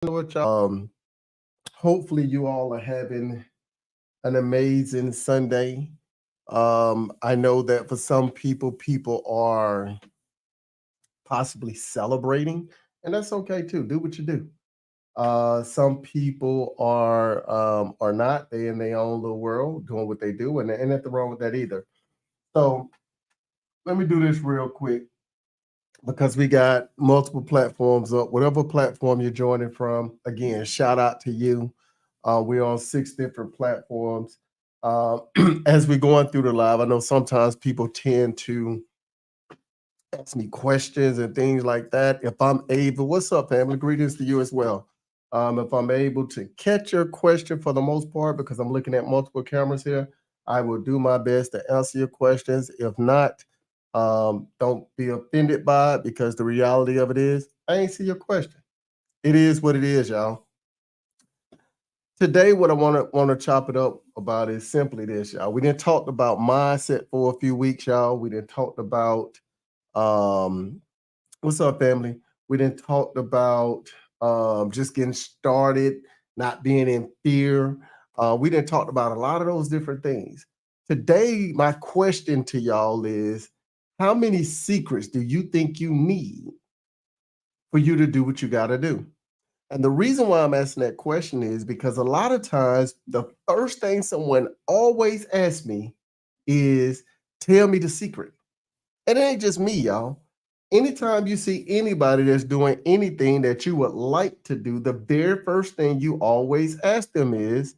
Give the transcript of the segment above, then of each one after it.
What y'all, hopefully you all are having an amazing Sunday. I know that for some people, people are possibly celebrating, and that's okay too. Do what you do. Some people are not. They in their own little world doing what they do, and ain't nothing wrong with that either. So let me do this real quick because we got multiple platforms up. Whatever platform you're joining from, again, shout out to you. We're on 6 different platforms. Uh, as we're going through the live, I know sometimes people tend to ask me questions and things like that. If I'm able, what's up, family? Greetings to you as well. If I'm able to catch your question for the most part, because I'm looking at multiple cameras here, I will do my best to answer your questions. If not, don't be offended by it because the reality of it is I ain't see your question. It is what it is, y'all. Today, what I want to chop it up about is simply this, y'all. We didn't talk about mindset for a few weeks, y'all. We didn't talk about um, what's up, family? We didn't talk about just getting started, not being in fear. We didn't talk about a lot of those different things. Today, my question to y'all is, how many secrets do you think you need for you to do what you got to do? And the reason why I'm asking that question is because a lot of times the first thing someone always asks me is, tell me the secret. And it ain't just me, y'all. Anytime you see anybody that's doing anything that you would like to do, the very first thing you always ask them is,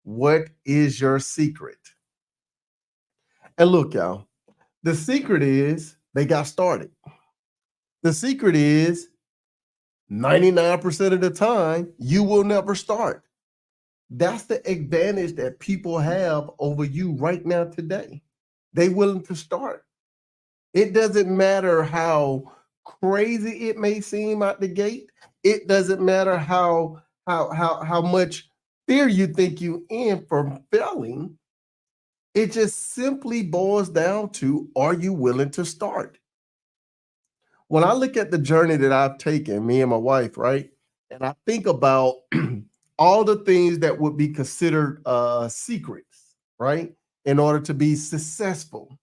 what is your secret? And look, y'all, the secret is they got started. The secret is 99% of the time, you will never start. That's the advantage that people have over you right now today. They willing to start. It doesn't matter how crazy it may seem out the gate. It doesn't matter how much fear you think you in for failing. It just simply boils down to, are you willing to start? When I look at the journey that I've taken, me and my wife, right? And I think about all the things that would be considered secrets, right? In order to be successful.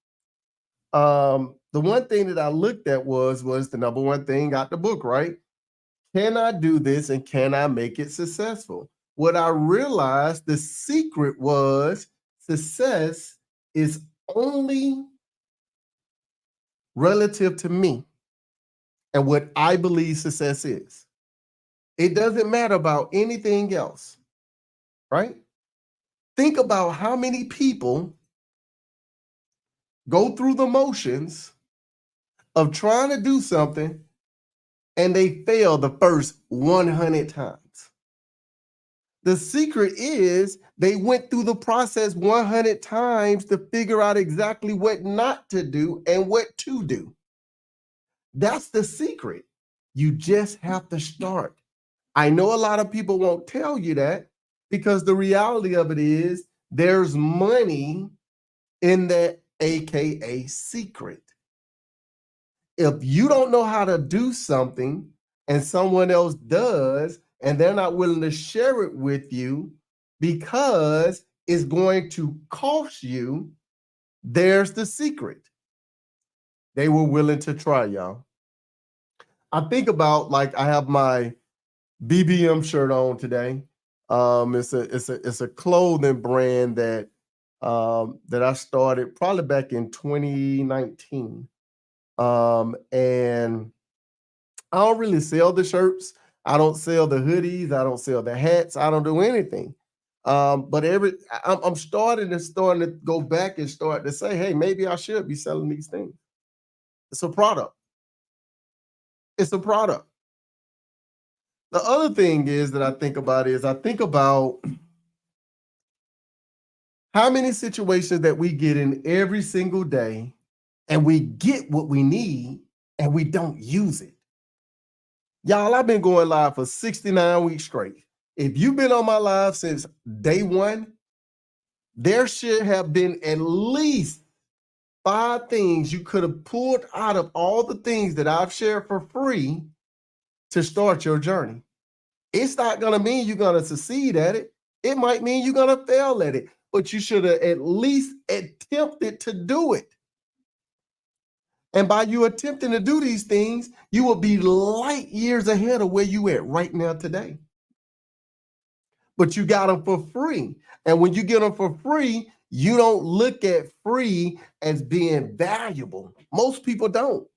The one thing that I looked at was the number one thing out the book, right? Can I do this and can I make it successful? What I realized the secret was success is only relative to me and what I believe success is. It doesn't matter about anything else, right? Think about how many people go through the motions of trying to do something and they fail the first 100 times. The secret is they went through the process 100 times to figure out exactly what not to do and what to do. That's the secret. You just have to start. I know a lot of people won't tell you that because the reality of it is there's money in that AKA secret. If you don't know how to do something and someone else does, and they're not willing to share it with you because it's going to cost you, there's the secret. They were willing to try, y'all. I think about, like, I have my BBM shirt on today. It's a clothing brand that that I started probably back in 2019. And I don't really sell the shirts. I don't sell the hoodies. I don't sell the hats. I don't do anything. But I'm starting to go back and start to say, hey, maybe I should be selling these things. It's a product. It's a product. The other thing is that I think about is I think about how many situations that we get in every single day and we get what we need and we don't use it. Y'all, I've been going live for 69 weeks straight. If you've been on my live since day one, there should have been at least 5 things you could have pulled out of all the things that I've shared for free to start your journey. It's not going to mean you're going to succeed at it. It might mean you're going to fail at it, but you should have at least attempted to do it. And by you attempting to do these things, you will be light years ahead of where you at right now today. But you got them for free. And when you get them for free, you don't look at free as being valuable. Most people don't.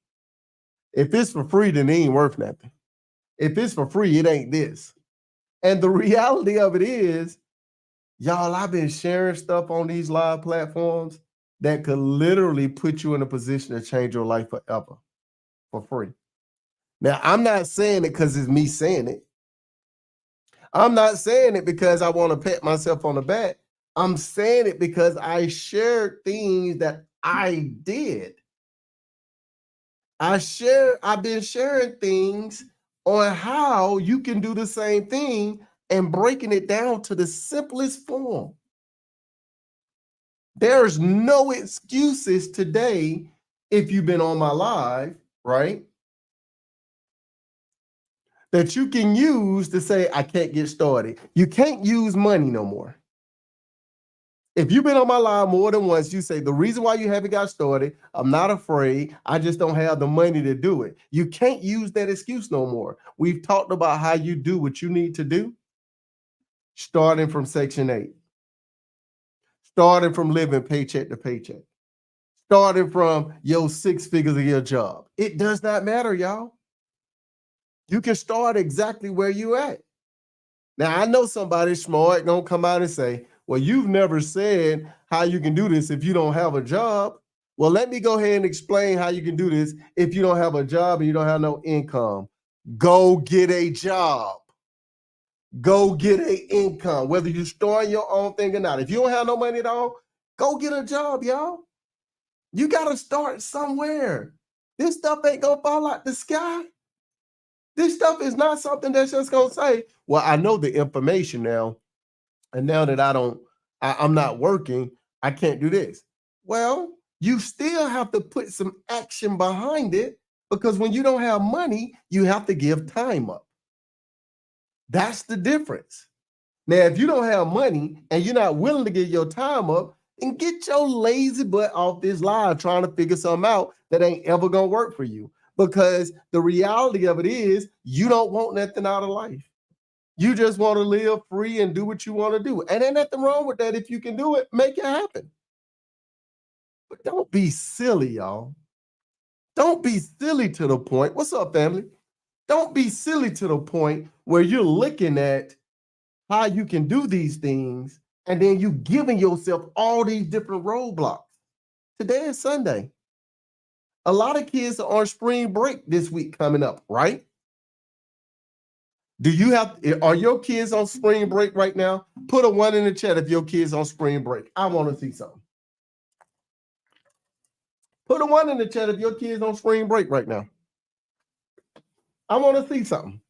If it's for free, then it ain't worth nothing. If it's for free, it ain't this. And the reality of it is, y'all, I've been sharing stuff on these live platforms that could literally put you in a position to change your life forever for free. Now, I'm not saying it because it's me saying it. I'm not saying it because I want to pat myself on the back. I'm saying it because I shared things that I did. I've been sharing things on how you can do the same thing and breaking it down to the simplest form. There's no excuses today if you've been on my live, right? That you can use to say, I can't get started. You can't use money no more. If you've been on my live more than once, you say, the reason why you haven't got started, I'm not afraid. I just don't have the money to do it. You can't use that excuse no more. We've talked about how you do what you need to do, starting from Section 8, starting from living paycheck to paycheck, starting from your 6 figures of your job. It does not matter, y'all. You can start exactly where you at. Now, I know somebody smart gonna come out and say, well, you've never said how you can do this if you don't have a job. Well, let me go ahead and explain how you can do this if you don't have a job and you don't have no income. Go get a job. Go get an income, whether you're starting your own thing or not. If you don't have no money at all, go get a job, y'all. You got to start somewhere. This stuff ain't gonna fall out the sky. This stuff is not something that's just gonna say, well, I know the information now, and now that I'm not working, I can't do this. Well, you still have to put some action behind it, because when you don't have money, you have to give time up. That's the difference. Now, if you don't have money and you're not willing to give your time up, then get your lazy butt off this live trying to figure something out that ain't ever gonna work for you. Because the reality of it is, you don't want nothing out of life. You just want to live free and do what you want to do. And ain't nothing wrong with that. If you can do it, make it happen. But don't be silly, y'all. Don't be silly to the point. What's up, family? Don't be silly to the point where you're looking at how you can do these things and then you giving yourself all these different roadblocks. Today is Sunday. A lot of kids are on spring break this week coming up, right? Are your kids on spring break right now? Put a 1 in the chat if your kids on spring break. I want to see something. Put a 1 in the chat if your kids on spring break right now. I want to see something.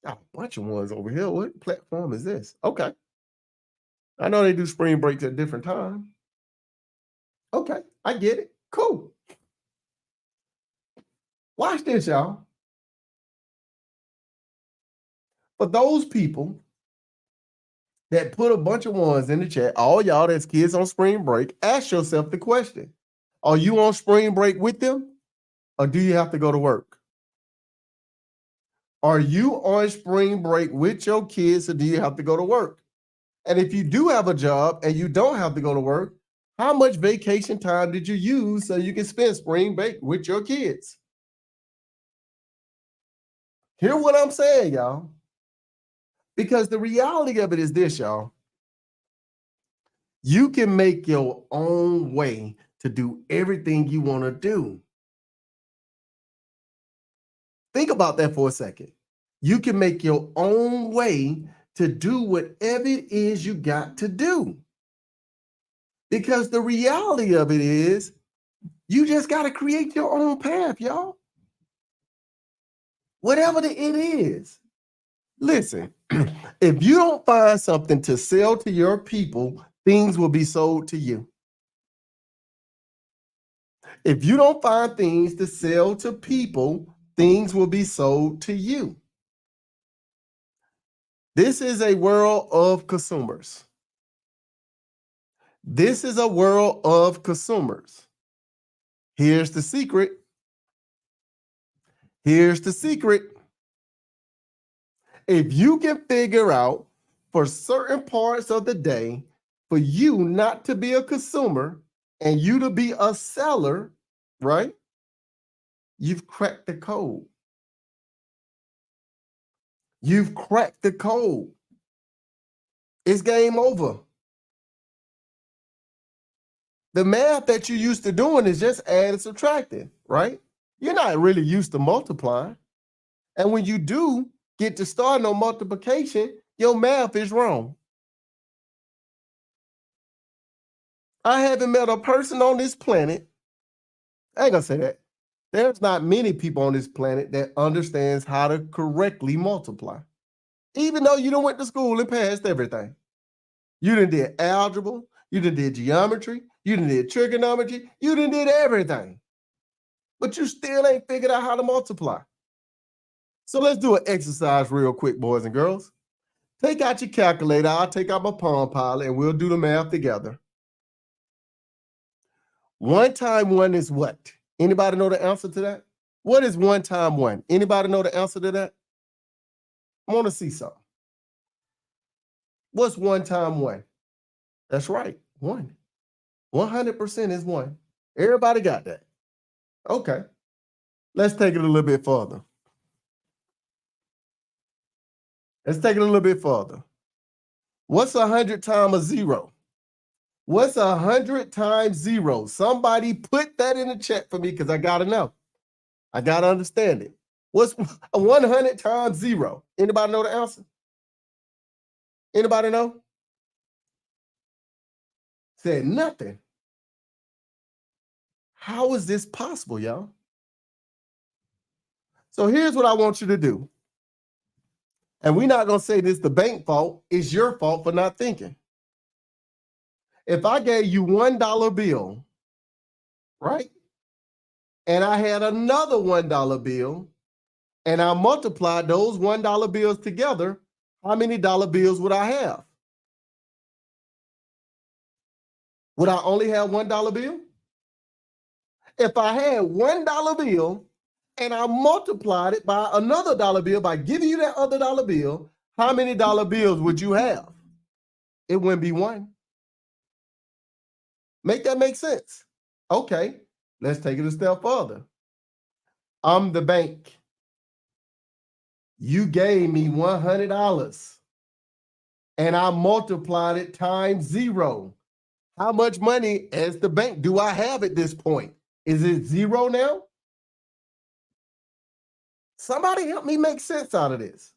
Got a bunch of ones over here. What platform is this? Okay. I know they do spring breaks at different times. Okay, I get it. Cool. Watch this, y'all. For those people that put a bunch of ones in the chat, all y'all that's kids on spring break, ask yourself the question: are you on spring break with them, or do you have to go to work? Are you on spring break with your kids, or do you have to go to work? And if you do have a job and you don't have to go to work, how much vacation time did you use so you can spend spring break with your kids? Hear what I'm saying, y'all. Because the reality of it is this, y'all. You can make your own way to do everything you want to do. Think about that for a second. You can make your own way to do whatever it is you got to do. Because the reality of it is, you just got to create your own path, y'all. Whatever it is. Listen, if you don't find something to sell to your people, things will be sold to you. If you don't find things to sell to people, things will be sold to you. This is a world of consumers. This is a world of consumers. Here's the secret. Here's the secret. If you can figure out for certain parts of the day for you not to be a consumer and you to be a seller, right? You've cracked the code. You've cracked the code. It's game over. The math that you're used to doing is just add and subtracting, right? You're not really used to multiplying. And when you do get to starting on multiplication, your math is wrong. I haven't met a person on this planet, I ain't gonna say that. There's not many people on this planet that understands how to correctly multiply. Even though you done went to school and passed everything. You done did algebra, you done did geometry, you done did trigonometry, you done did everything. But you still ain't figured out how to multiply. So let's do an exercise real quick, boys and girls. Take out your calculator, I'll take out my Palm Pilot, and we'll do the math together. 1 times 1 is what? Anybody know the answer to that? What is 1 times 1? Anybody know the answer to that? I want to see something. What's 1 times 1? That's right, 1. 100% is 1. Everybody got that? Okay. Let's take it a little bit further. Let's take it a little bit further. What's 100 times a 0? What's 100 times 0? Somebody put that in the chat for me because I got to know. I got to understand it. What's 100 times 0? Anybody know the answer? Anybody know? Said nothing. How is this possible, y'all? So here's what I want you to do. And we're not going to say this the bank fault. It's your fault for not thinking. If I gave you $1 bill, right? And I had another $1 bill, and I multiplied those $1 bills together, how many dollar bills would I have? Would I only have $1 bill? If I had $1 bill and I multiplied it by another dollar bill by giving you that other dollar bill, how many dollar bills would you have? It wouldn't be 1. Make that make sense? Okay, let's take it a step further. I'm the bank. You gave me $100 and I multiplied it times 0. How much money as the bank do I have at this point? Is it 0 now? Somebody help me make sense out of this.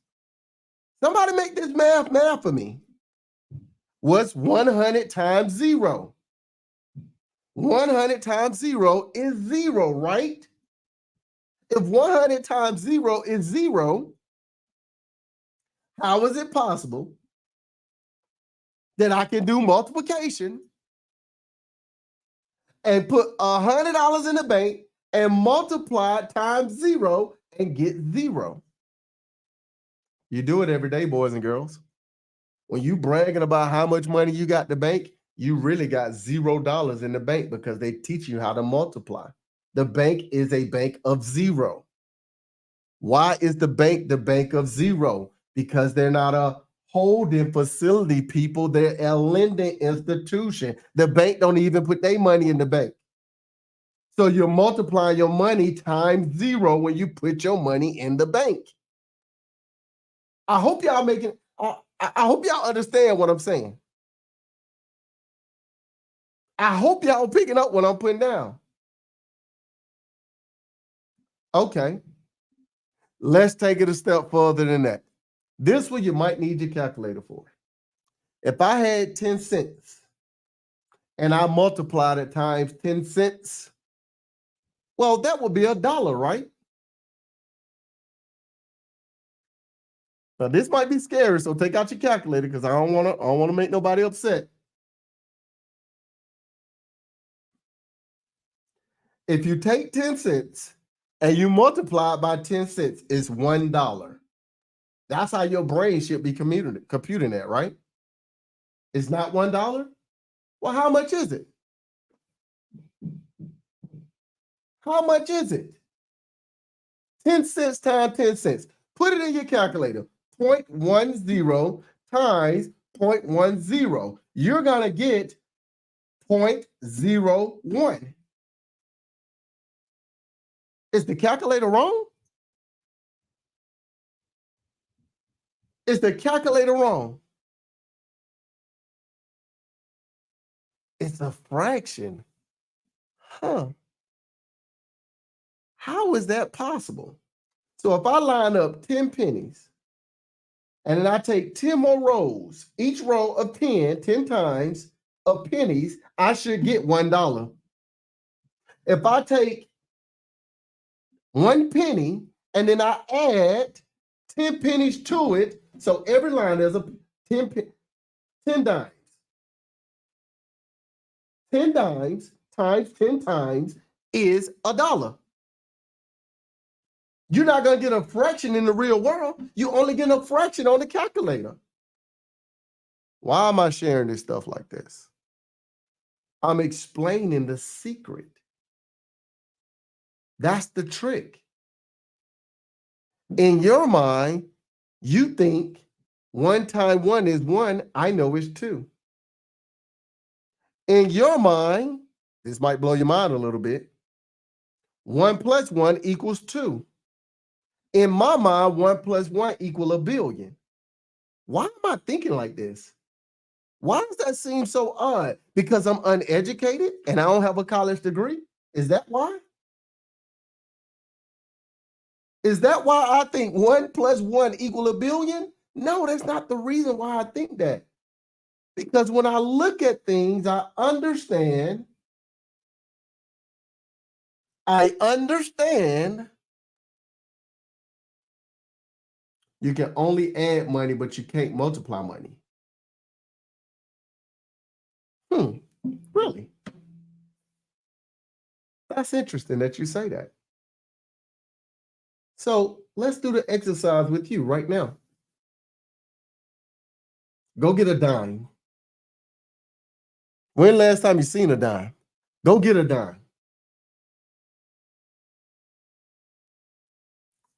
Somebody make this math for me. What's 100 times 0? 100 times 0 is 0, right? If 100 times 0 is 0, how is it possible that I can do multiplication and put $100 in the bank and multiply it times 0 and get 0? You do it every day, boys and girls. When you bragging about how much money you got in the bank, you really got $0 in the bank because they teach you how to multiply. The bank is a bank of 0. Why is the bank of 0? Because they're not a holding facility, people. They're a lending institution. The bank don't even put their money in the bank. So you're multiplying your money times 0 when you put your money in the bank. I hope y'all making, I hope y'all understand what I'm saying. I hope y'all picking up what I'm putting down. Okay. Let's take it a step further than that. This one you might need your calculator for. If I had 10 cents and I multiplied it times 10 cents, well, that would be $1, right? Now this might be scary, so take out your calculator because I don't want to make nobody upset. If you take 10 cents and you multiply it by 10 cents, it's $1. That's how your brain should be computing that, right? It's not $1. Well, how much is it? How much is it? 10 cents times 10 cents. Put it in your calculator. 0.10 times 0.10. You're going to get 0.01. Is the calculator wrong? Is the calculator wrong? It's a fraction. Huh. How is that possible? So if I line up 10 pennies and then I take 10 more rows, each row of 10 times of pennies, I should get $1. If I take 1 penny and then I add 10 pennies to it, so every line there's a 10 dimes. 10 dimes times 10 times is $1. You're not going to get a fraction in the real world. You only get a fraction on the calculator. Why am I sharing this stuff like this? I'm explaining the secret. That's the trick. In your mind, you think 1 times 1 is 1. I know it's 2. In your mind, this might blow your mind a little bit. 1 plus 1 equals 2. In my mind, 1 plus 1 equals 1 billion. Why am I thinking like this? Why does that seem so odd? Because I'm uneducated and I don't have a college degree? Is that why? Is that why I think 1 plus 1 equals 1 billion? No, that's not the reason why I think that. Because when I look at things, I understand you can only add money, but you can't multiply money. Really? That's interesting that you say that. So let's do the exercise with you right now. Go get a dime. When last time you seen a dime? Go get a dime.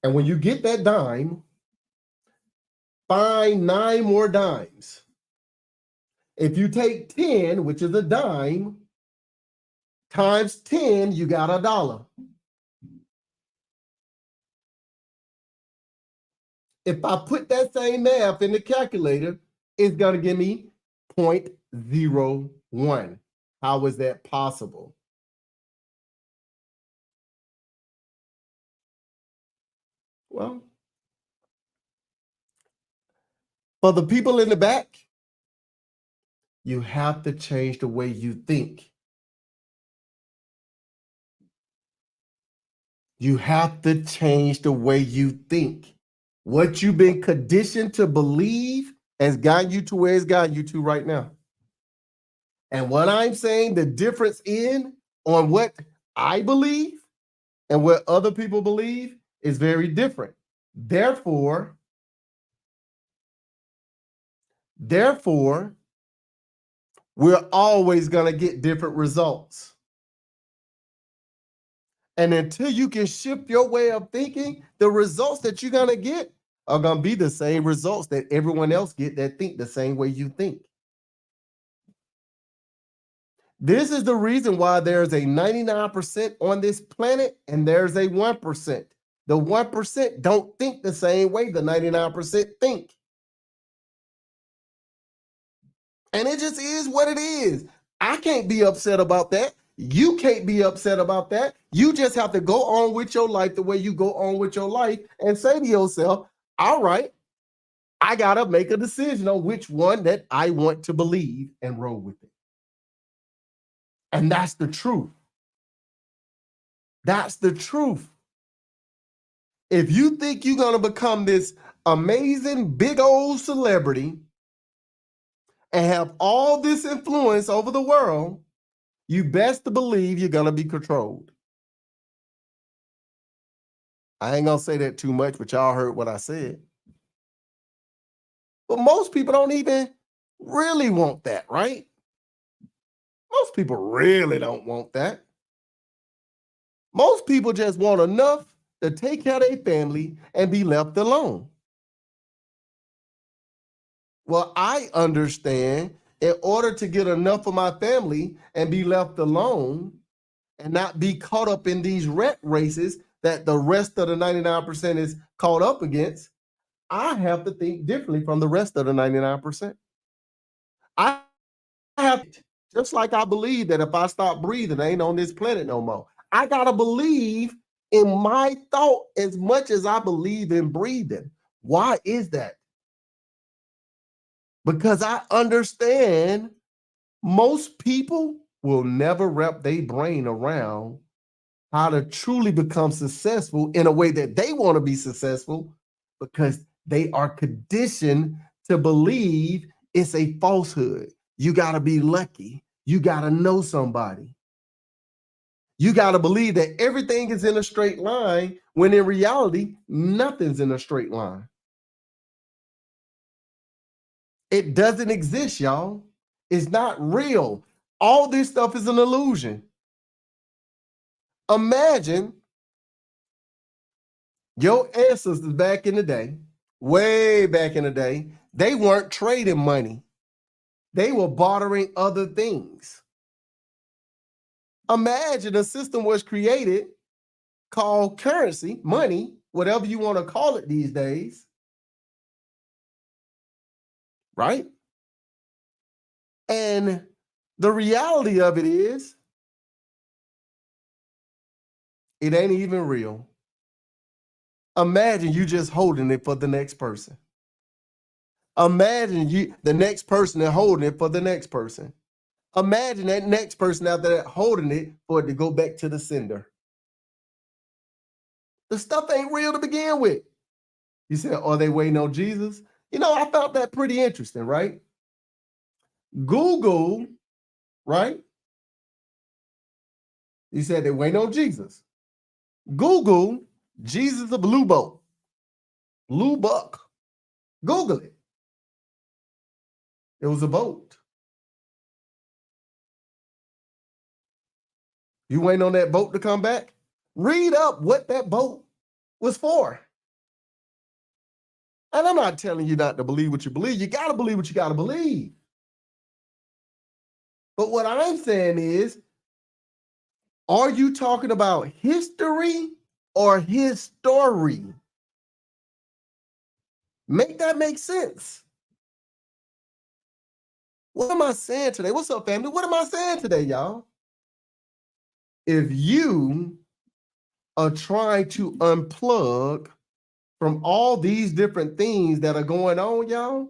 And when you get that dime, find 9 more dimes. If you take 10, which is a dime, times 10, you got $1. If I put that same math in the calculator, it's going to give me 0.01. How is that possible? Well, for the people in the back, you have to change the way you think. You have to change the way you think. What you've been conditioned to believe has gotten you to where it's gotten you to right now. And what I'm saying, the difference on what I believe and what other people believe is very different. Therefore, we're always going to get different results. And until you can shift your way of thinking, the results that you're going to get are going to be the same results that everyone else get that think the same way you think. This is the reason why there's a 99% on this planet and there's a 1%. The 1% don't think the same way the 99% think. And it just is what it is. I can't be upset about that. You can't be upset about that. You just have to go on with your life the way you go on with your life and say to yourself, all right, I got to make a decision on which one that I want to believe and roll with it. And that's the truth. That's the truth. If you think you're going to become this amazing big old celebrity and have all this influence over the world, you best to believe you're going to be controlled. I ain't going to say that too much, but y'all heard what I said. But most people don't even really want that, right? Most people really don't want that. Most people just want enough to take care of their family and be left alone. Well, I understand in order to get enough for my family and be left alone and not be caught up in these rat races that the rest of the 99% is caught up against, I have to think differently from the rest of the 99%. I have, just like I believe that if I stop breathing, I ain't on this planet no more. I got to believe in my thought as much as I believe in breathing. Why is that? Because I understand most people will never wrap their brain around how to truly become successful in a way that they want to be successful because they are conditioned to believe it's a falsehood. You got to be lucky. You got to know somebody. You got to believe that everything is in a straight line when in reality, nothing's in a straight line. It doesn't exist, y'all. It's not real. All this stuff is an illusion. Imagine your ancestors back in the day, way back in the day, they weren't trading money. They were bartering other things. Imagine a system was created called currency, money, whatever you want to call it these days, right? And the reality of it is, it ain't even real. Imagine you just holding it for the next person. Imagine you, the next person that holding it for the next person. Imagine that next person after that holding it for it to go back to the sender. The stuff ain't real to begin with. You said, are they waiting on Jesus? You know, I found that pretty interesting, right? Google, right? You said they waiting on Jesus. Google Jesus a blue boat, blue buck. Google it. It was a boat. You waiting on that boat to come back? Read up what that boat was for. And I'm not telling you not to believe what you believe. You got to believe what you got to believe. But what I'm saying is, are you talking about history or his story? Make that make sense. What am I saying today? What's up, family? What am I saying today, y'all? If you are trying to unplug from all these different things that are going on, y'all,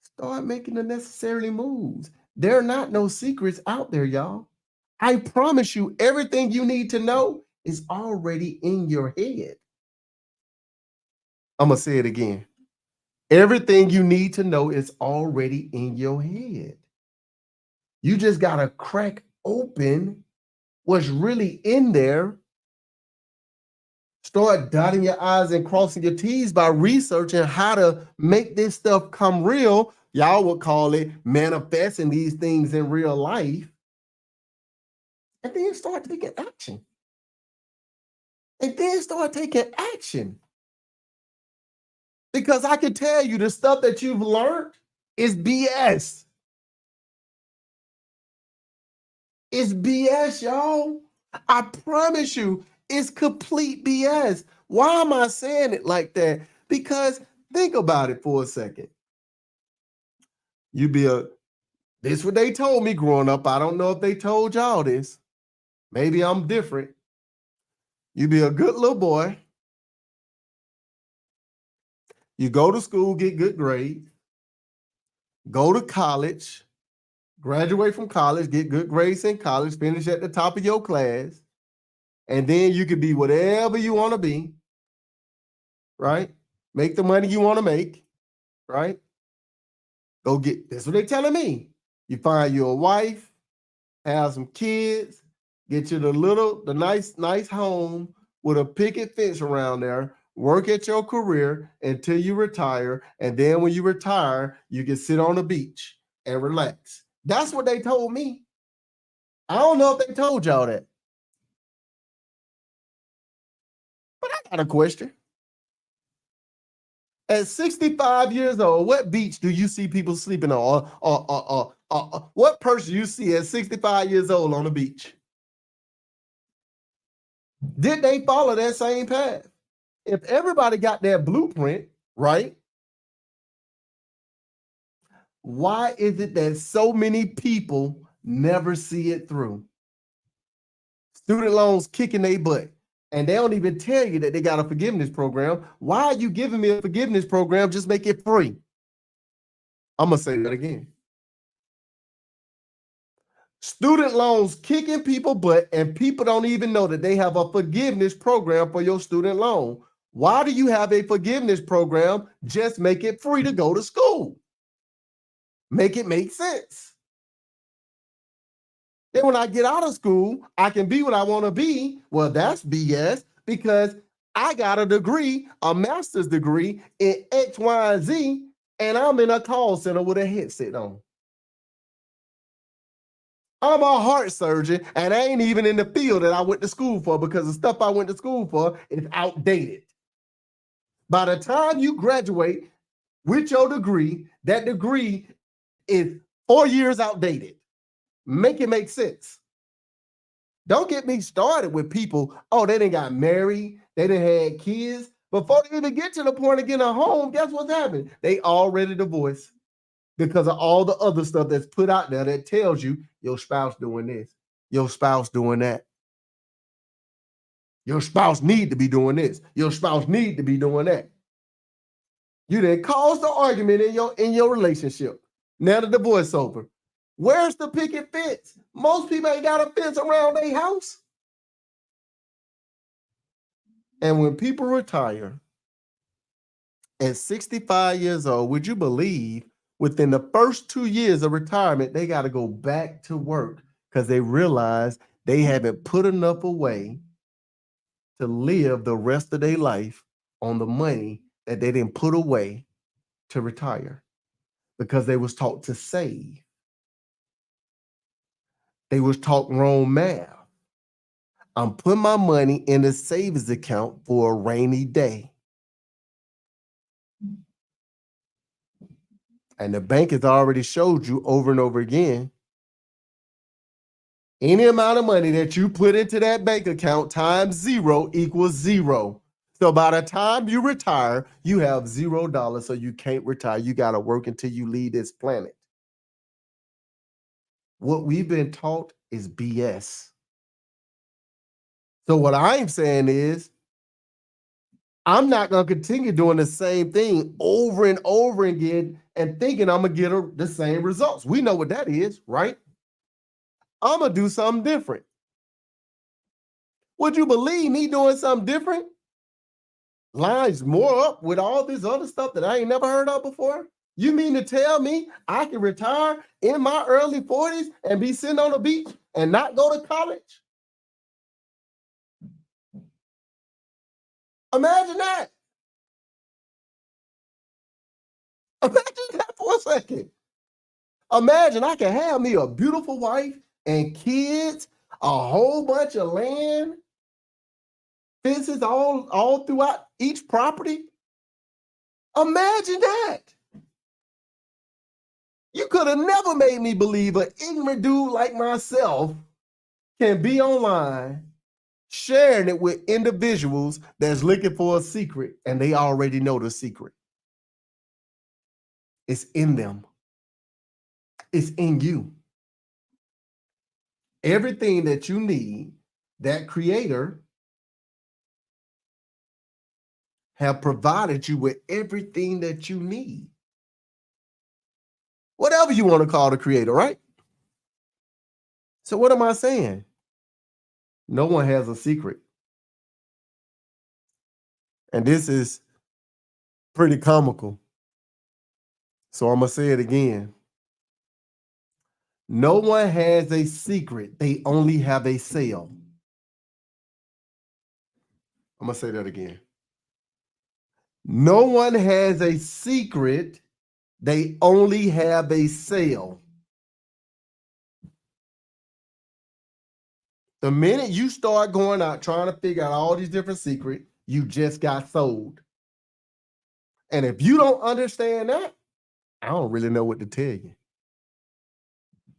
start making the necessary moves. There are not no secrets out there, y'all. I promise you, everything you need to know is already in your head. I'm going to say it again. Everything you need to know is already in your head. You just got to crack open what's really in there. Start dotting your I's and crossing your T's by researching how to make this stuff come real. Y'all would call it manifesting these things in real life. And then start taking action. Because I can tell you the stuff that you've learned is BS. It's BS, y'all. I promise you, it's complete BS. Why am I saying it like that? Because think about it for a second. This what they told me growing up. I don't know if they told y'all this. Maybe I'm different. You be a good little boy. You go to school, get good grades, go to college, graduate from college, get good grades in college, finish at the top of your class, and then you can be whatever you want to be, right? Make the money you want to make, right? That's what they're telling me. You find you a wife, have some kids, get you the nice home with a picket fence around there work at your career until you retire, and then when you retire, you can sit on the beach and relax. That's what they told me. I don't know if they told y'all that, but I got a question. At 65 years old, what beach do you see people sleeping on? What person you see at 65 years old on the beach? Did they follow that same path? If everybody got their blueprint, right? Why is it that so many people never see it through? Student loans kicking their butt. And they don't even tell you that they got a forgiveness program. Why are you giving me a forgiveness program? Just make it free. I'm going to say that again. Student loans kicking people butt, and people don't even know that they have a forgiveness program for your student loan. Why do you have a forgiveness program? Just make it free to go to school. Make it make sense. Then when I get out of school, I can be what I want to be. Well, that's BS, because I got a degree, a master's degree in X, Y, and Z, and I'm in a call center with a headset on. I'm a heart surgeon, and I ain't even in the field that I went to school for, because the stuff I went to school for is outdated. By the time you graduate with your degree, that degree is 4 years outdated. Make it make sense. Don't get me started with people, oh, they done got married, they done had kids. Before they even get to the point of getting a home, guess what's happening? They already divorced, because of all the other stuff that's put out there that tells you your spouse doing this, your spouse doing that. Your spouse need to be doing this. Your spouse need to be doing that. You didn't cause the argument in your relationship. Now the divorce over. Where's the picket fence? Most people ain't got a fence around their house. And when people retire at 65 years old, would you believe within the first 2 years of retirement, they got to go back to work, because they realize they haven't put enough away to live the rest of their life on the money that they didn't put away to retire, because they was taught to save. They was taught wrong math. I'm putting my money in a savings account for a rainy day. And the bank has already showed you over and over again, any amount of money that you put into that bank account times 0 equals 0. So by the time you retire, you have $0, so you can't retire. You got to work until you leave this planet. What we've been taught is BS. So what I'm saying is, I'm not going to continue doing the same thing over and over again and thinking I'm going to get the same results. We know what that is, right? I'm going to do something different. Would you believe me doing something different lines more up with all this other stuff that I ain't never heard of before? You mean to tell me I can retire in my early 40s and be sitting on the beach and not go to college? Imagine that. Imagine that for a second. Imagine I can have me a beautiful wife and kids, a whole bunch of land, fences all throughout each property. Imagine that. You could have never made me believe an ignorant dude like myself can be online sharing it with individuals that's looking for a secret, and they already know the secret. It's in them. It's in you. Everything that you need, that creator have provided you with everything that you need. Whatever you want to call the creator, right? So what am I saying? No one has a secret. And this is pretty comical. So I'm going to say it again. No one has a secret. They only have a sale. I'm going to say that again. No one has a secret. They only have a sale. The minute you start going out trying to figure out all these different secrets, you just got sold. And if you don't understand that, I don't really know what to tell you.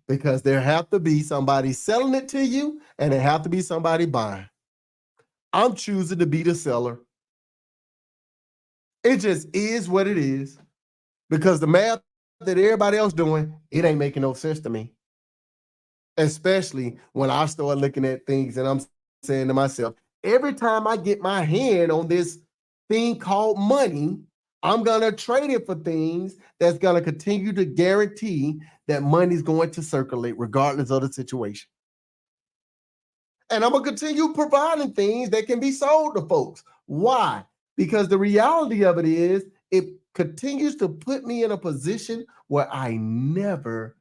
Because there have to be somebody selling it to you and there have to be somebody buying. I'm choosing to be the seller. It just is what it is. Because the math that everybody else doing, it ain't making no sense to me. Especially when I start looking at things and I'm saying to myself, every time I get my hand on this thing called money, I'm going to trade it for things that's going to continue to guarantee that money's going to circulate regardless of the situation. And I'm going to continue providing things that can be sold to folks. Why? Because the reality of it is it continues to put me in a position where I never,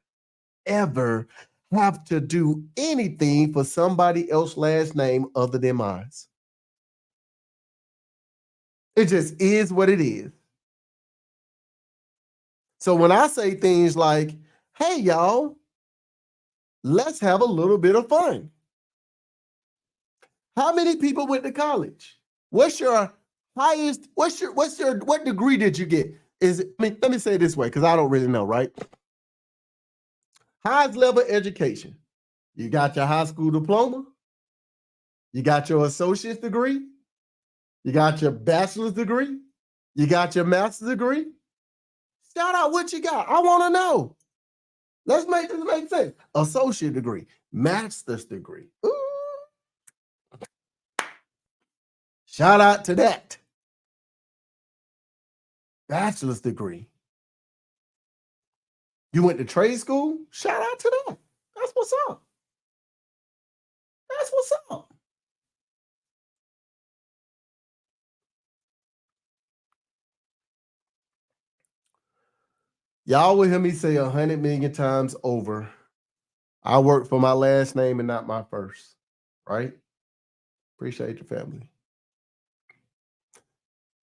ever have to do anything for somebody else's last name other than mine. It just is what it is. So when I say things like, hey, y'all, let's have a little bit of fun. How many people went to college? What's your highest, what degree did you get? Let me say it this way, because I don't really know, right? Highest level education. You got your high school diploma. You got your associate's degree. You got your bachelor's degree. You got your master's degree. Shout out what you got. I want to know. Let's make this make sense. Associate degree, master's degree. Ooh. Shout out to that. Bachelor's degree. You went to trade school? Shout out to that. That's what's up. That's what's up. Y'all will hear me say 100 million times over, I work for my last name and not my first, right? Appreciate your family.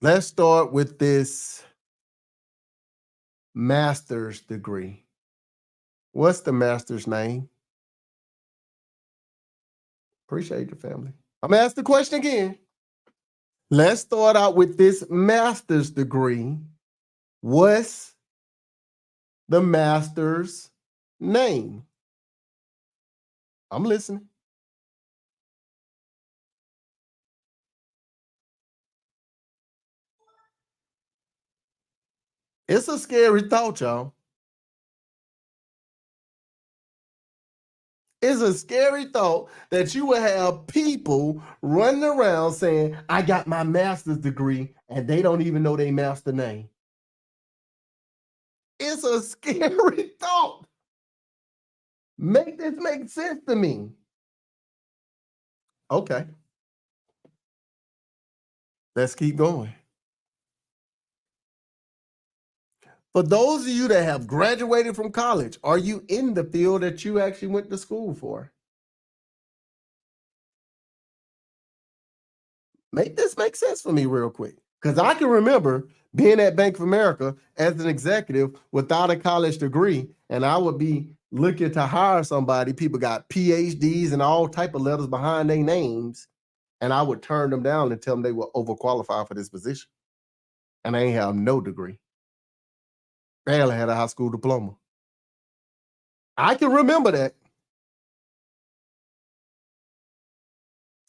Let's start with this master's degree. What's the master's name? Appreciate your family. I'm gonna ask the question again. Let's start out with this master's degree. What's the master's name? I'm listening. It's a scary thought, y'all. It's a scary thought that you will have people running around saying, I got my master's degree, and they don't even know their master name. It's a scary thought. Make this make sense to me. Okay. Let's keep going. For those of you that have graduated from college, are you in the field that you actually went to school for? Make this make sense for me real quick. Because I can remember being at Bank of America as an executive without a college degree, and I would be looking to hire somebody. People got PhDs and all type of letters behind their names, and I would turn them down and tell them they were overqualified for this position. And I ain't have no degree. Barely had a high school diploma. I can remember that.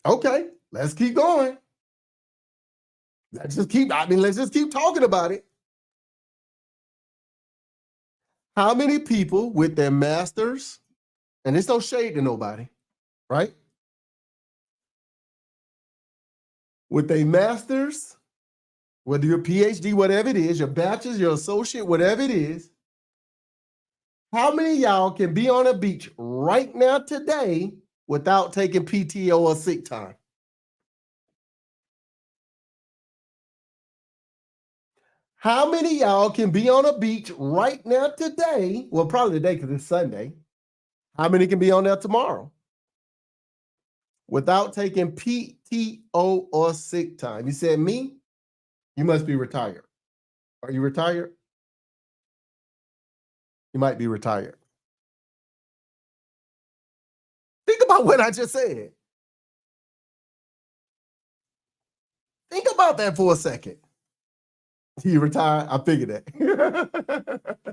Okay, let's keep going. Let's just keep talking about it. How many people with their masters, and there's no shade to nobody, right? With a master's, whether your PhD, whatever it is, your bachelor's, your associate, whatever it is, how many of y'all can be on a beach right now today without taking PTO or sick time? How many of y'all can be on a beach right now today? Well, probably today because it's Sunday. How many can be on there tomorrow without taking PTO or sick time? You said me? You must be retired. Are you retired? You might be retired. Think about what I just said. Think about that for a second. You retired? I figured that.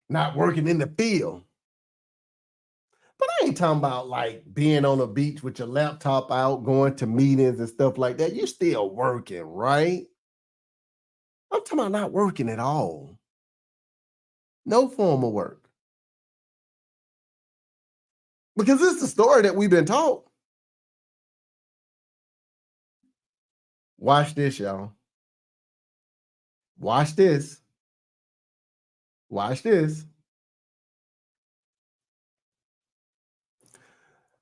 Not working in the field. But I ain't talking about like being on the beach with your laptop out, going to meetings and stuff like that. You're still working, right? I'm talking about not working at all. No form of work. Because this is the story that we've been taught. Watch this, y'all. Watch this. Watch this.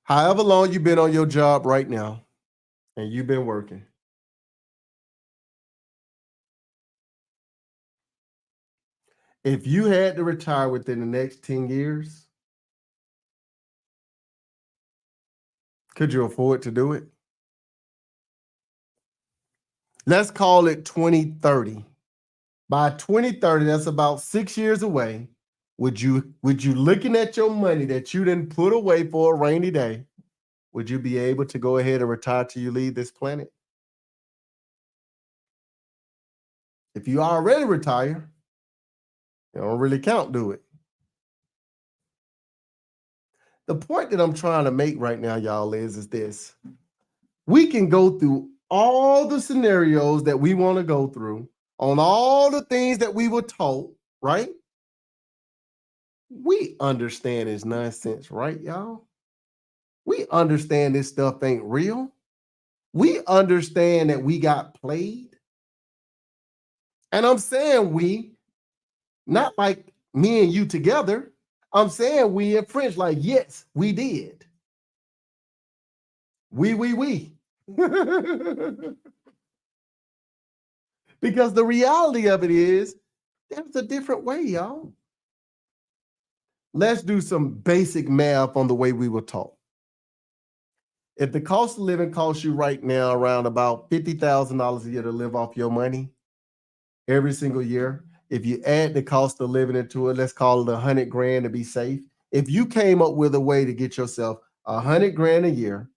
However long you've been on your job right now and you've been working, if you had to retire within the next 10 years, could you afford to do it? Let's call it 2030. By 2030, that's about 6 years away. Would you looking at your money that you didn't put away for a rainy day, would you be able to go ahead and retire till you leave this planet? If you already retire, it don't really count, do it? The point that I'm trying to make right now, y'all, is this. We can go through all the scenarios that we want to go through on all the things that we were taught, right? We understand it's nonsense, right, y'all? We understand this stuff ain't real. We understand that we got played. And I'm saying we, not like me and you together. I'm saying we in French, like, yes, we did. We. Because the reality of it is, there's a different way, y'all. Let's do some basic math on the way we were taught. If the cost of living costs you right now around about $50,000 a year to live off your money every single year, if you add the cost of living into it, let's call it 100 grand to be safe. If you came up with a way to get yourself 100 grand a year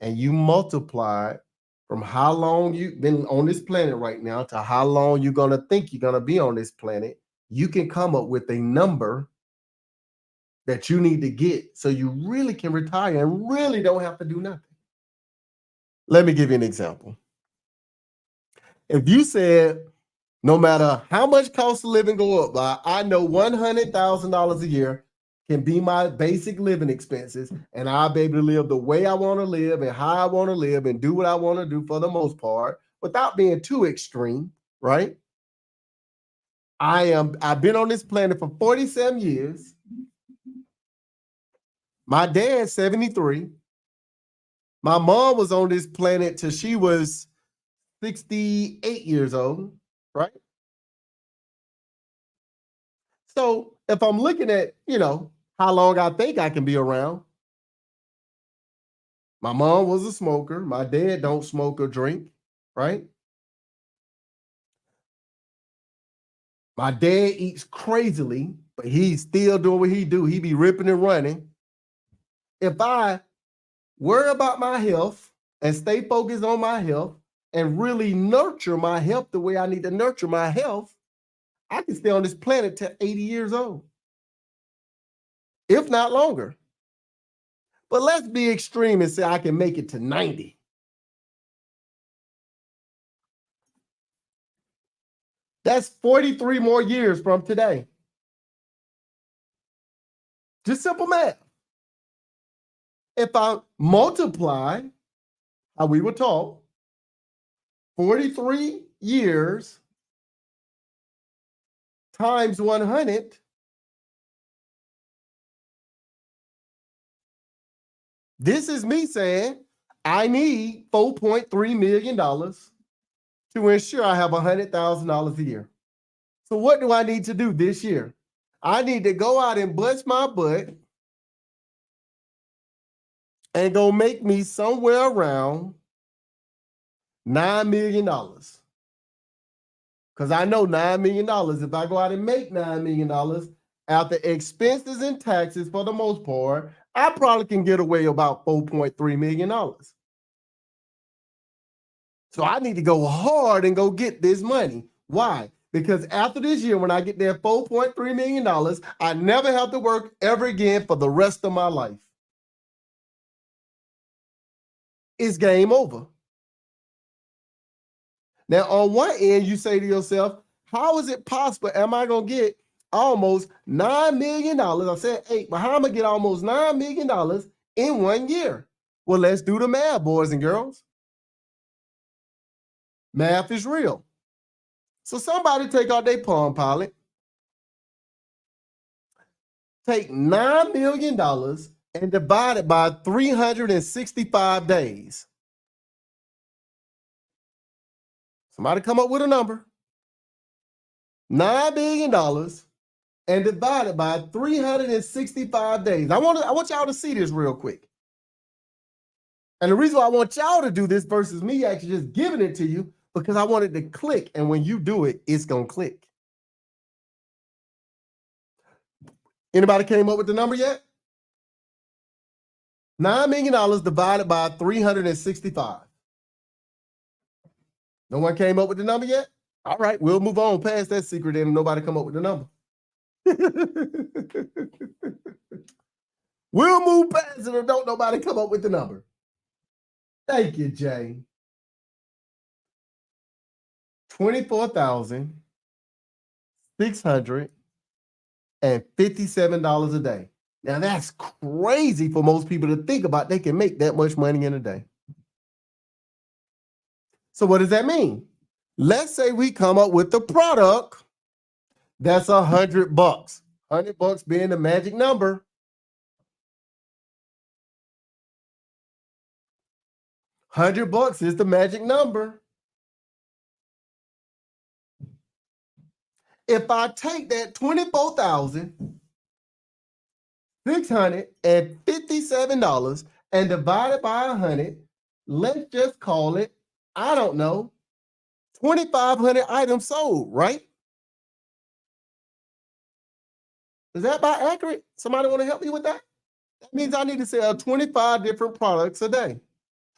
and you multiply it from how long you've been on this planet right now to how long you're going to think you're going to be on this planet, you can come up with a number that you need to get so you really can retire and really don't have to do nothing. Let me give you an example. If you said, no matter how much cost of living go up by, I know $100,000 a year can be my basic living expenses, and I'll be able to live the way I want to live and how I want to live and do what I want to do for the most part without being too extreme, right? I've been on this planet for 47 years. My dad's 73. My mom was on this planet till she was 68 years old, right? So if I'm looking at, how long I think I can be around, my mom was a smoker. My dad don't smoke or drink, right? My dad eats crazily, but he's still doing what he do. He be ripping and running. If I worry about my health and stay focused on my health and really nurture my health the way I need to nurture my health, I can stay on this planet till 80 years old, if not longer. But let's be extreme and say I can make it to 90. That's 43 more years from today. Just simple math. If I multiply how we were taught, 43 years times 100, this is me saying I need $4.3 million to ensure I have $100,000 a year. So what do I need to do this year? I need to go out and bust my butt and go make me somewhere around $9 million. Because I know $9 million, if I go out and make $9 million, after expenses and taxes for the most part, I probably can get away about $4.3 million. So I need to go hard and go get this money. Why? Because after this year, when I get that $4.3 million, I never have to work ever again for the rest of my life. It's game over. Now, on one end, you say to yourself, how is it possible? Am I going to get almost $9 million? I said 8, but how am I going to get almost $9 million in 1 year? Well, let's do the math, boys and girls. Math is real. So somebody take out their Palm Pilot, take $9 million and divide it by 365 days. Somebody come up with a number. $9 billion and divide it by 365 days. I want y'all to see this real quick. And the reason why I want y'all to do this versus me actually just giving it to you, because I want it to click. And when you do it, it's going to click. Anybody came up with the number yet? $9 million divided by 365. No one came up with the number yet? All right, we'll move on past that secret and nobody come up with the number. We'll move past it or don't nobody come up with the number. Thank you, Jay. $24,657 a day. Now that's crazy for most people to think about. They can make that much money in a day. So what does that mean? Let's say we come up with the product that's $100. $100 being the magic number. $100 is the magic number. If I take that $24,657 and divide it by 100, let's just call it, I don't know, 2,500 items sold, right? Is that about accurate? Somebody want to help me with that? That means I need to sell 25 different products a day,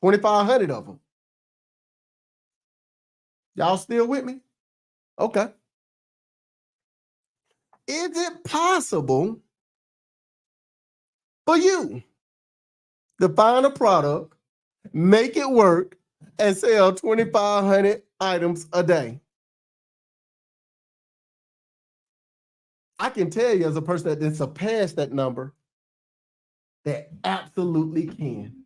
2,500 of them. Y'all still with me? Okay. Is it possible for you to find a product, make it work, and sell 2,500 items a day? I can tell you as a person that didn't surpass that number, that absolutely can.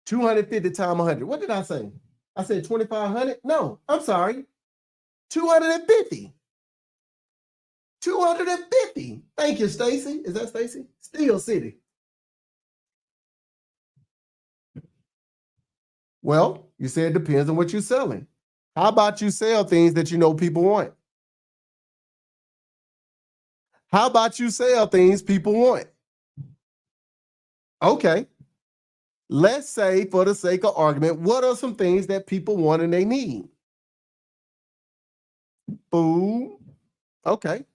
250 times 100. What did I say? I said 2,500? No, I'm sorry. 250. 250. Thank you, Stacy. Is that Stacy? Steel City. Well, you said it depends on what you're selling. How about you sell things that you know people want? How about you sell things people want? Okay. Let's say, for the sake of argument, what are some things that people want and they need? Food. Okay.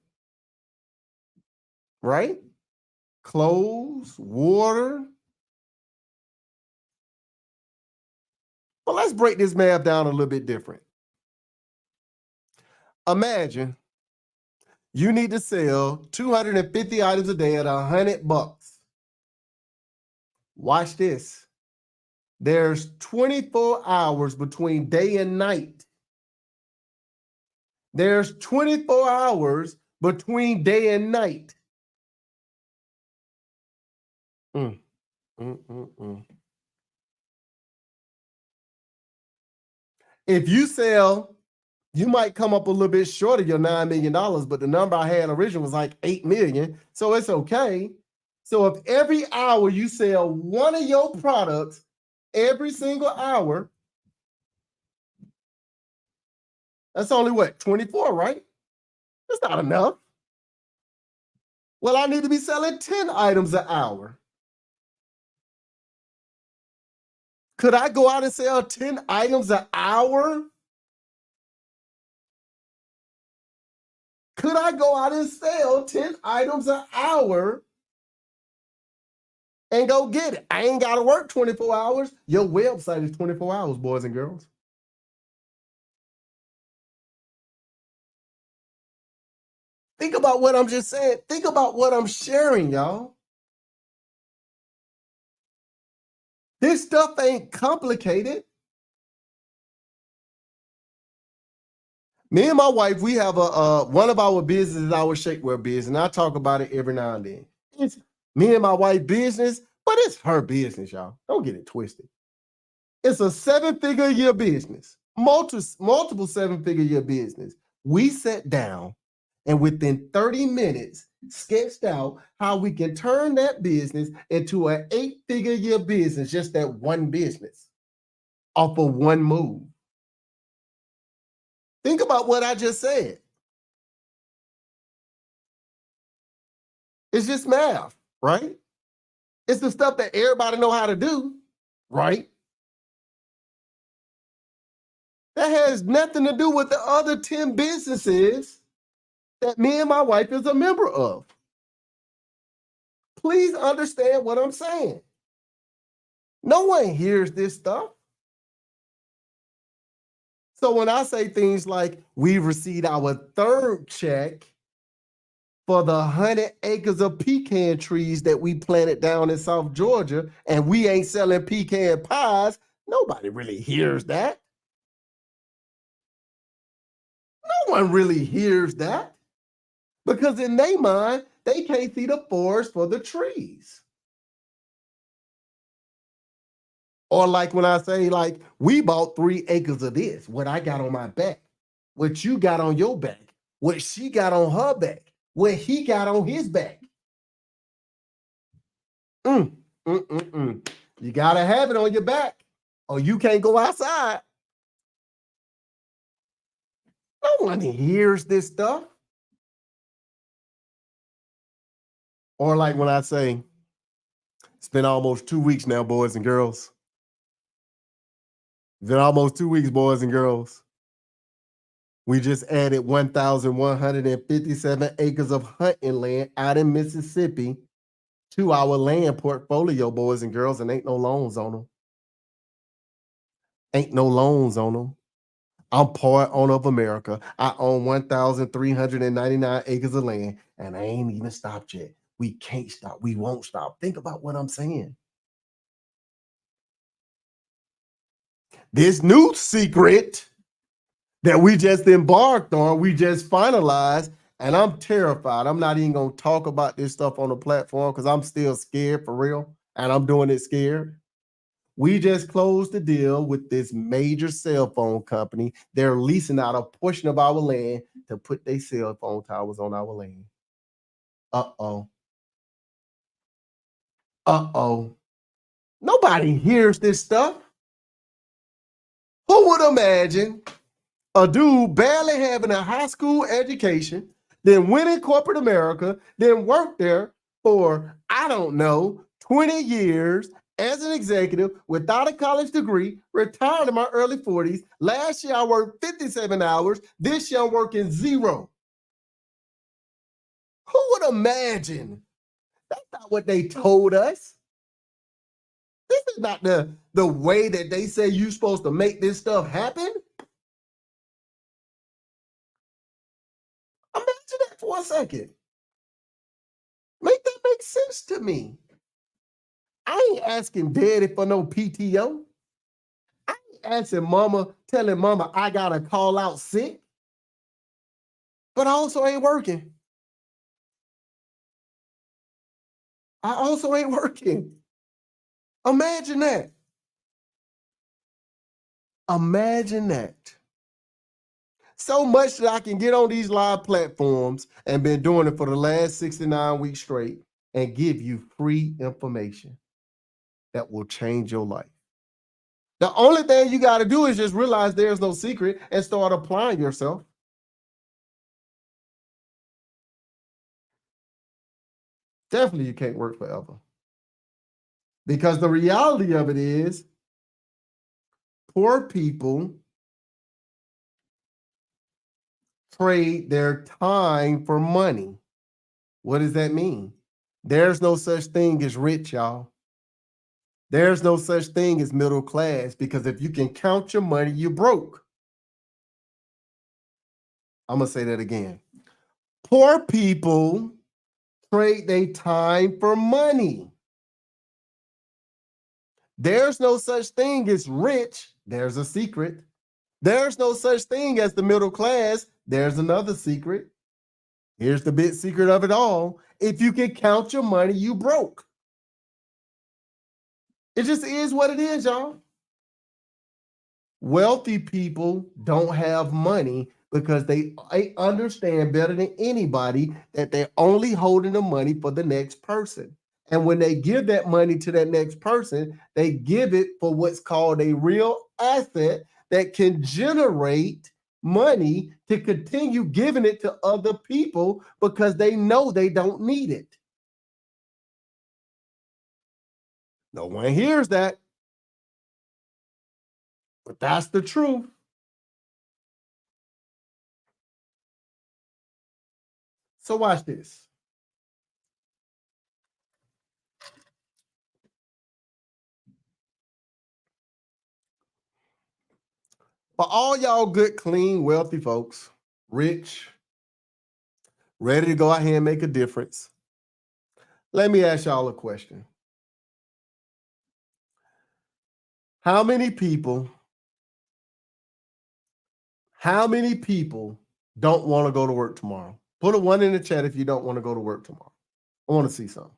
Right? Clothes, water. Well, let's break this math down a little bit different. Imagine you need to sell 250 items a day at $100. Watch this. There's 24 hours between day and night. There's 24 hours between day and night. If you sell, you might come up a little bit short of your $9 million, but the number I had originally was like 8 million. So it's okay. So if every hour you sell one of your products, every single hour, that's only what, 24, right? That's not enough. Well, I need to be selling 10 items an hour. Could I go out and sell 10 items an hour? Could I go out and sell 10 items an hour and go get it? I ain't got to work 24 hours. Your website is 24 hours, boys and girls. Think about what I'm just saying. Think about what I'm sharing, y'all. This stuff ain't complicated. Me and my wife, we have a one of our businesses, our shapewear business, and I talk about it every now and then. It's me and my wife business, but it's her business, y'all. Don't get it twisted. It's a 7-figure a year business, multiple 7-figure a year business. We sat down and within 30 minutes sketched out how we can turn that business into an 8-figure a year business, just that one business off of one move. Think about what I just said. It's just math, right? It's the stuff that everybody know how to do, right? That has nothing to do with the other 10 businesses that me and my wife is a member of. Please understand what I'm saying. No one hears this stuff. So when I say things like we've received our third check for the 100 acres of pecan trees that we planted down in South Georgia, and we ain't selling pecan pies, nobody really hears that. No one really hears that. Because in their mind, they can't see the forest for the trees. Or like when I say, like, we bought 3 acres of this, what I got on my back, what you got on your back, what she got on her back, what he got on his back. You got to have it on your back or you can't go outside. No one hears this stuff. Or like when I say, it's been almost 2 weeks now, boys and girls. It's been almost 2 weeks, boys and girls. We just added 1,157 acres of hunting land out in Mississippi to our land portfolio, boys and girls, and ain't no loans on them. Ain't no loans on them. I'm part owner of America. I own 1,399 acres of land, and I ain't even stopped yet. We can't stop. We won't stop. Think about what I'm saying. This new secret that we just embarked on, we just finalized, and I'm terrified. I'm not even going to talk about this stuff on the platform because I'm still scared for real, and I'm doing it scared. We just closed the deal with this major cell phone company. They're leasing out a portion of our land to put their cell phone towers on our land. Uh-oh. Uh-oh. Nobody hears this stuff. Who would imagine a dude barely having a high school education, then went in corporate America, then worked there for, I don't know, 20 years as an executive without a college degree, retired in my early 40s. Last year, I worked 57 hours. This year, I'm working 0. Who would imagine? That's not what they told us. This is not the way that they say you're supposed to make this stuff happen. Imagine that for a second. Make that make sense to me. I ain't asking daddy for no PTO. I ain't asking mama, telling mama I gotta call out sick. But I also ain't working. I also ain't working. Imagine that. Imagine that. So much that I can get on these live platforms and been doing it for the last 69 weeks straight and give you free information that will change your life. The only thing you got to do is just realize there's no secret and start applying yourself. Definitely you can't work forever. Because the reality of it is Poor people trade their time for money. What does that mean? There's no such thing as rich, y'all. There's no such thing as middle class, because if you can count your money, you're broke. I'm going to say that again. Poor people trade their time for money. There's no such thing as rich. There's a secret. There's no such thing as the middle class. There's another secret. Here's the big secret of it all. If you can count your money, you broke. It just is what it is, y'all. Wealthy people don't have money because they understand better than anybody that they're only holding the money for the next person. And when they give that money to that next person, they give it for what's called a real asset that can generate money to continue giving it to other people because they know they don't need it. No one hears that, but that's the truth. So watch this. For all y'all good, clean, wealthy folks, rich, ready to go out here and make a difference, let me ask y'all a question. How many people don't want to go to work tomorrow? Put a 1 in the chat if you don't want to go to work tomorrow. I want to see something.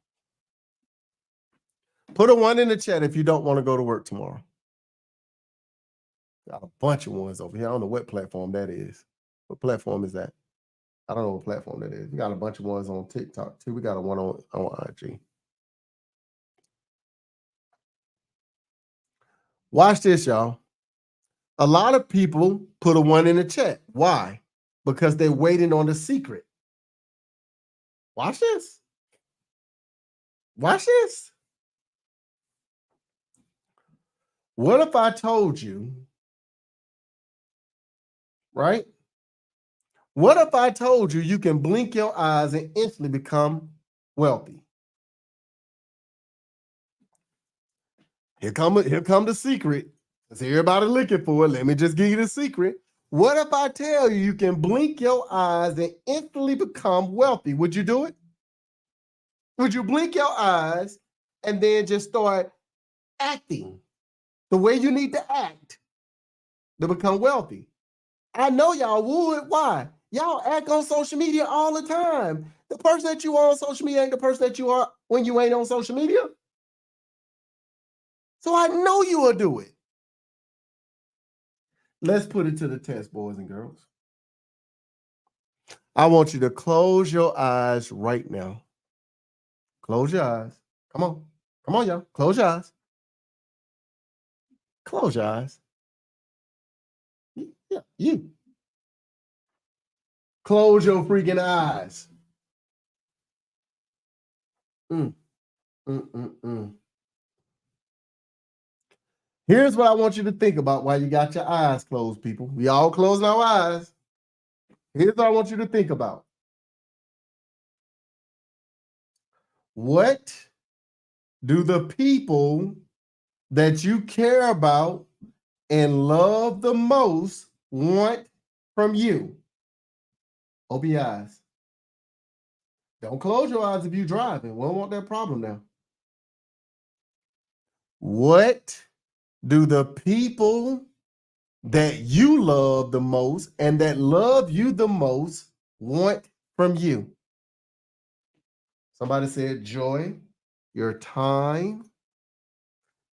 Put a 1 in the chat if you don't want to go to work tomorrow. Got a bunch of ones over here. I don't know what platform that is. What platform is that? I don't know what platform that is. We got a bunch of ones on TikTok too. We got a one on IG. Watch this, y'all. A lot of people put a 1 in the chat. Why? Because they're waiting on the secret. Watch this. Watch this. What if I told you, right? What if I told you you can blink your eyes and instantly become wealthy? Here come the secret. Because everybody looking for it. Let me just give you the secret. What if I tell you you can blink your eyes and instantly become wealthy? Would you do it? Would you blink your eyes and then just start acting the way you need to act to become wealthy? I know y'all would. Why? Y'all act on social media all the time. The person that you are on social media ain't the person that you are when you ain't on social media. So I know you will do it. Let's put it to the test, boys and girls. I want you to close your eyes right now. Close your eyes. Come on. Come on, y'all. Close your eyes. Close your eyes. Yeah, you. Close your freaking eyes. Here's what I want you to think about while you got your eyes closed, people. We all closing our eyes. Here's what I want you to think about. What do the people that you care about and love the most want from you? Open your eyes. Don't close your eyes if you're driving. We don't want that problem now. What do the people that you love the most and that love you the most want from you? Somebody said joy, your time,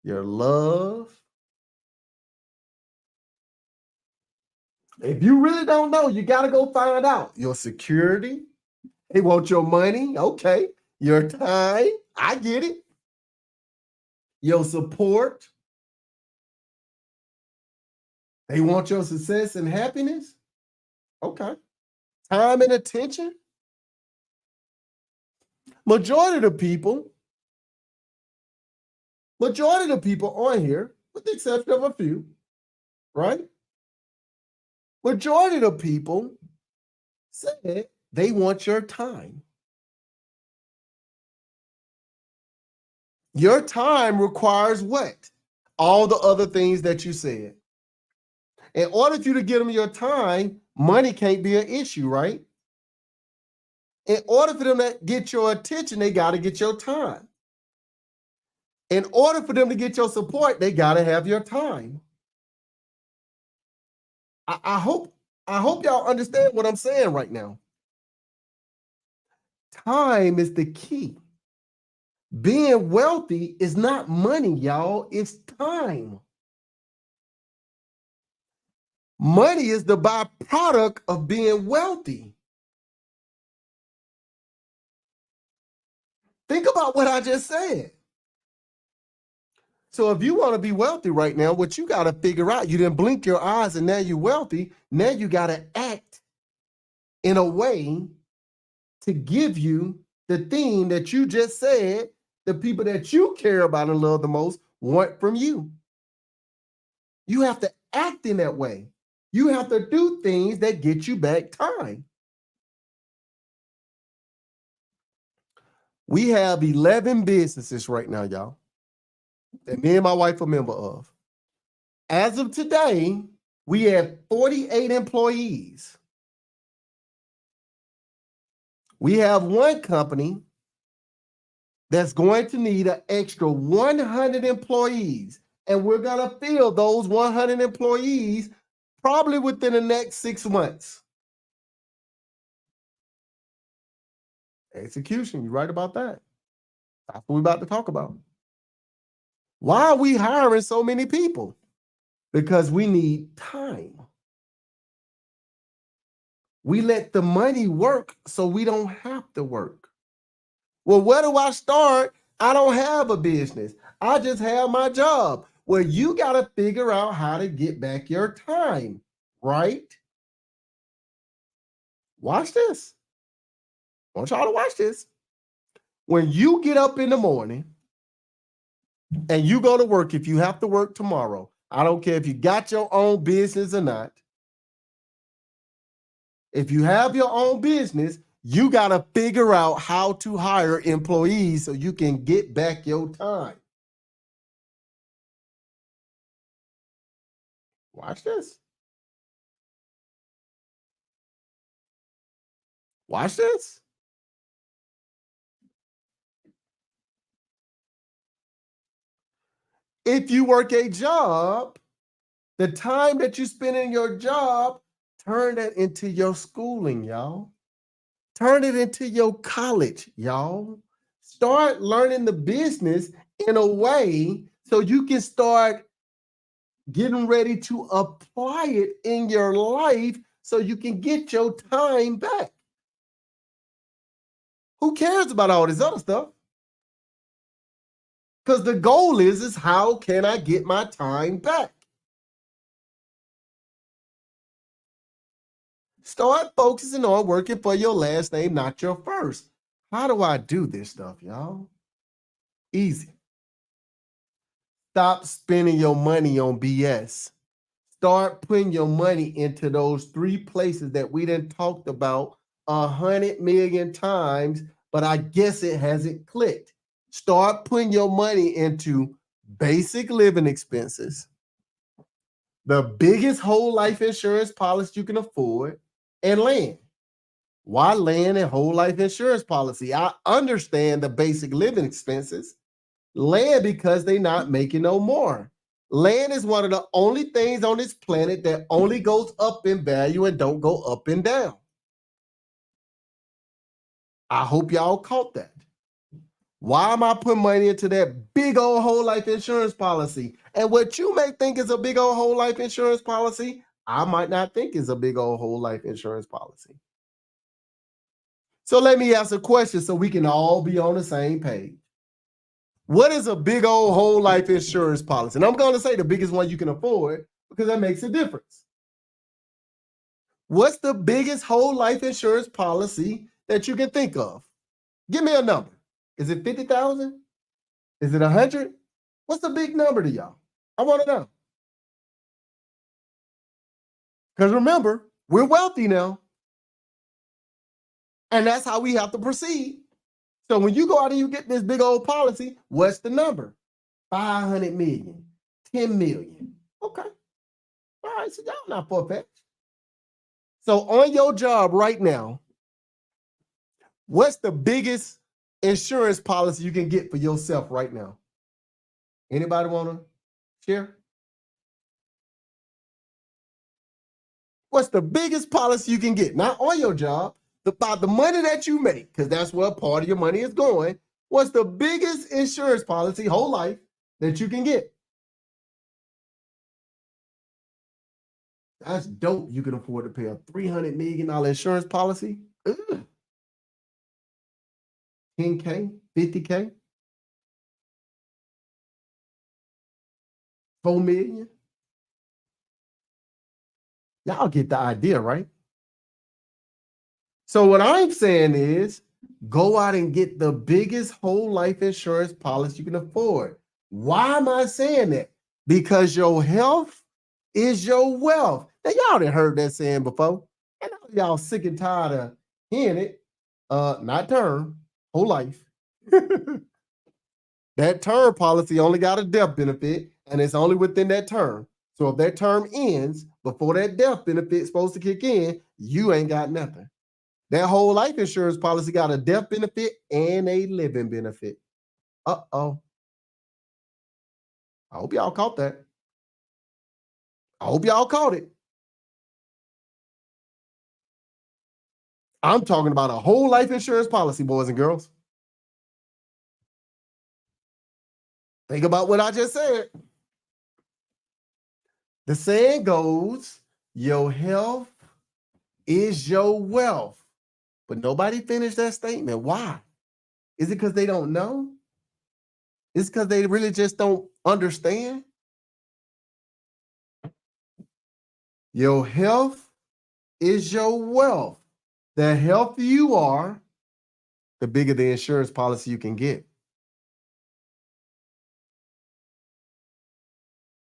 your love. If you really don't know, you got to go find out. Your security. They want your money. Okay. Your time. I get it. Your support. They want your success and happiness. Okay. Time and attention. Majority of the people on here, with the exception of a few, right? Majority of the people said they want your time. Your time requires what? All the other things that you said. In order for you to give them your time, money can't be an issue, right? In order for them to get your attention, they got to get your time. In order for them to get your support, they got to have your time. I hope y'all understand what I'm saying right now. Time is the key. Being wealthy is not money, y'all. It's time. Money is the byproduct of being wealthy. Think about what I just said. So if you want to be wealthy right now, what you got to figure out, you didn't blink your eyes and now you're wealthy. Now you got to act in a way to give you the thing that you just said the people that you care about and love the most want from you. You have to act in that way. You have to do things that get you back time. We have 11 businesses right now, y'all, that me and my wife are a member of. As of today, we have 48 employees. We have one company that's going to need an extra 100 employees, and we're going to fill those 100 employees probably within the next 6 months. Execution, you're right about that. That's what we're about to talk about. Why are we hiring so many people? Because we need time. We let the money work so we don't have to work. Well, where do I start? I don't have a business. I just have my job. Well, you got to figure out how to get back your time, right? Watch this. I want y'all to watch this. When you get up in the morning and you go to work, if you have to work tomorrow, I don't care if you got your own business or not. If you have your own business, you got to figure out how to hire employees so you can get back your time. Watch this. Watch this. If you work a job, the time that you spend in your job, turn that into your schooling, y'all. Turn it into your college, y'all. Start learning the business in a way so you can start getting ready to apply it in your life so you can get your time back. Who cares about all this other stuff? Because the goal is how can I get my time back? Start focusing on working for your last name, not your first. How do I do this stuff, y'all? Easy. Stop spending your money on BS. Start putting your money into those 3 places that we done talked about 100 million times, but I guess it hasn't clicked. Start putting your money into basic living expenses, the biggest whole life insurance policy you can afford, and land. Why land and whole life insurance policy? I understand the basic living expenses. Land because they're not making no more. Land is one of the only things on this planet that only goes up in value and don't go up and down. I hope y'all caught that. Why am I putting money into that big old whole life insurance policy? And what you may think is a big old whole life insurance policy, I might not think is a big old whole life insurance policy. So let me ask a question so we can all be on the same page. What is a big old whole life insurance policy? And I'm going to say the biggest one you can afford because that makes a difference. What's the biggest whole life insurance policy that you can think of? Give me a number. Is it 50,000? Is it 100? What's the big number to y'all? I want to know. Because remember, we're wealthy now. And that's how we have to proceed. So when you go out and you get this big old policy, what's the number? 500 million, 10 million. Okay. All right. So y'all not far-fetched. So on your job right now, what's the biggest insurance policy you can get for yourself right now? Anybody want to share? What's the biggest policy you can get? Not on your job, about the money that you make, because that's where part of your money is going. What's the biggest insurance policy, whole life, that you can get? That's dope. You can afford to pay a $300 million insurance policy. Ugh. 10K, 50K, 4 million. Y'all get the idea, right? So what I'm saying is go out and get the biggest whole life insurance policy you can afford. Why am I saying that? Because your health is your wealth. Now, y'all done heard that saying before. And y'all sick and tired of hearing it. Not term, whole life. That term policy only got a death benefit, and it's only within that term. So if that term ends before that death benefit is supposed to kick in, you ain't got nothing. That whole life insurance policy got a death benefit and a living benefit. Uh-oh. I hope y'all caught that. I hope y'all caught it. I'm talking about a whole life insurance policy, boys and girls. Think about what I just said. The saying goes, your health is your wealth. But nobody finished that statement. Why? Is it because they don't know? Is it because they really just don't understand? Your health is your wealth. The healthier you are, the bigger the insurance policy you can get.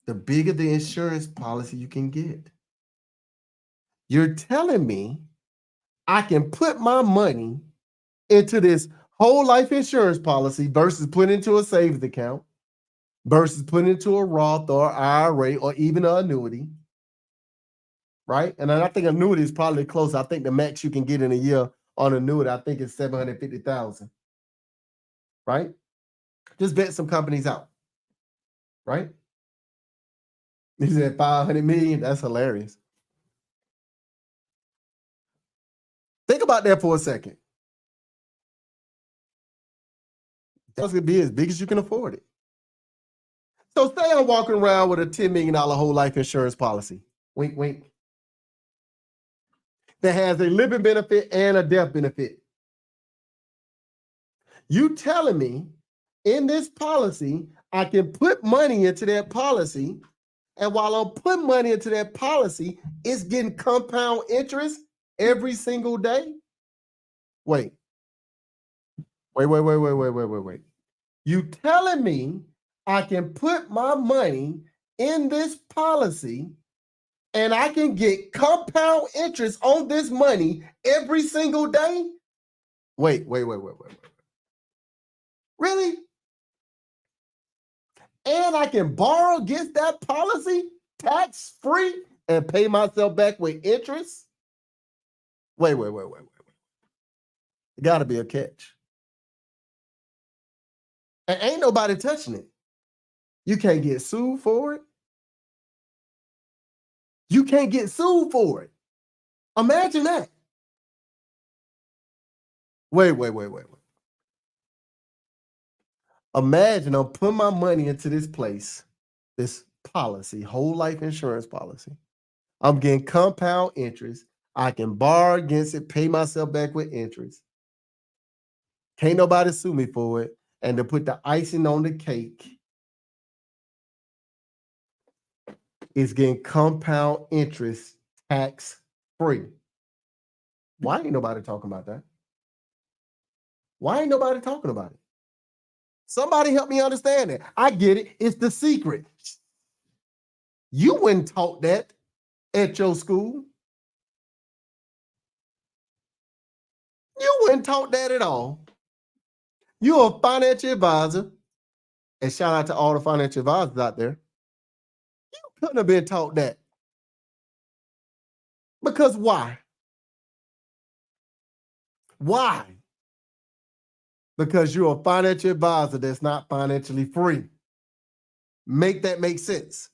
The bigger the insurance policy you can get. You're telling me I can put my money into this whole life insurance policy versus put into a savings account versus put into a Roth or IRA or even an annuity, right? And I think annuity is probably close. I think the max you can get in a year on annuity, I think, is $750,000, right? Just bet some companies out, right? He said 500 million. That's hilarious. Think about that for a second. That's going to be as big as you can afford it. So say I'm walking around with a $10 million whole life insurance policy. Wink, wink. That has a living benefit and a death benefit. You telling me in this policy, I can put money into that policy, and while I'm putting money into that policy, it's getting compound interest every single day? Wait. You telling me I can put my money in this policy and I can get compound interest on this money every single day? Wait. Really? And I can borrow against that policy tax-free and pay myself back with interest? Wait. It got to be a catch. And ain't nobody touching it. You can't get sued for it. You can't get sued for it. Imagine that. Wait. Imagine I'm putting my money into this place, this policy, whole life insurance policy. I'm getting compound interest. I can borrow against it, pay myself back with interest. Can't nobody sue me for it. And to put the icing on the cake, it's getting compound interest tax-free. Why ain't nobody talking about that? Why ain't nobody talking about it? Somebody help me understand it. I get it. It's the secret. You wouldn't talk that at your school. You weren't taught that at all. You're a financial advisor, and shout out to all the financial advisors out there. Couldn't have been taught that. Because why? Why? Because you're a financial advisor that's not financially free. Make that make sense.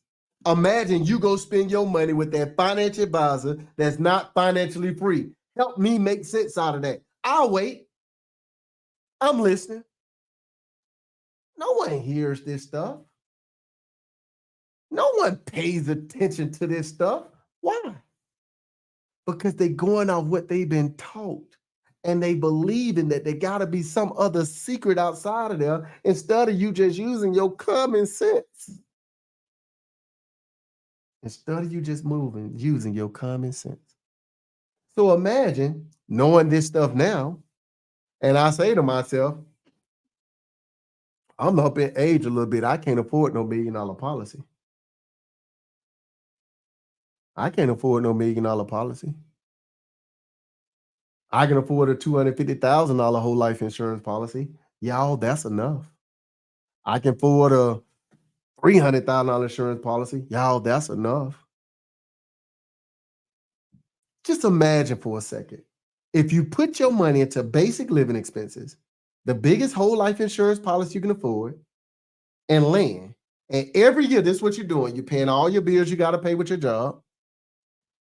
Imagine you go spend your money with that financial advisor that's not financially free. Help me make sense out of that. I'll wait. I'm listening. No one hears this stuff. No one pays attention to this stuff. Why? Because they're going off what they've been taught. And they believe in that there got to be some other secret outside of there instead of you just using your common sense. Instead of you just using your common sense. So imagine knowing this stuff now, and I say to myself, I'm up in age a little bit. I can't afford no $1 million policy. I can't afford no $1 million policy. I can afford a $250,000 whole life insurance policy. Y'all, that's enough. I can afford a $300,000 insurance policy. Y'all, that's enough. Just imagine for a second. If you put your money into basic living expenses, the biggest whole life insurance policy you can afford, and land, and every year, this is what you're doing. You're paying all your bills you got to pay with your job.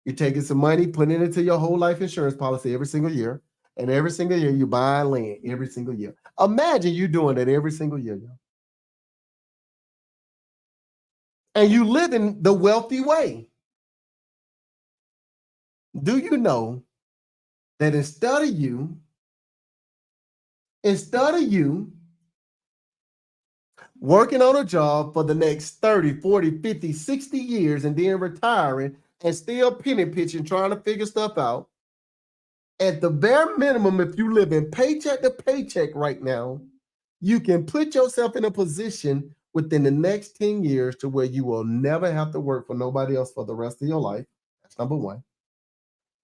You're taking some money, putting it into your whole life insurance policy every single year. And every single year, you buy land every single year. Imagine you doing that every single year. And you live in the wealthy way. Do you know that instead of you working on a job for the next 30, 40, 50, 60 years and then retiring and still penny pitching, trying to figure stuff out, at the bare minimum, if you live in paycheck to paycheck right now, you can put yourself in a position within the next 10 years to where you will never have to work for nobody else for the rest of your life. That's number one.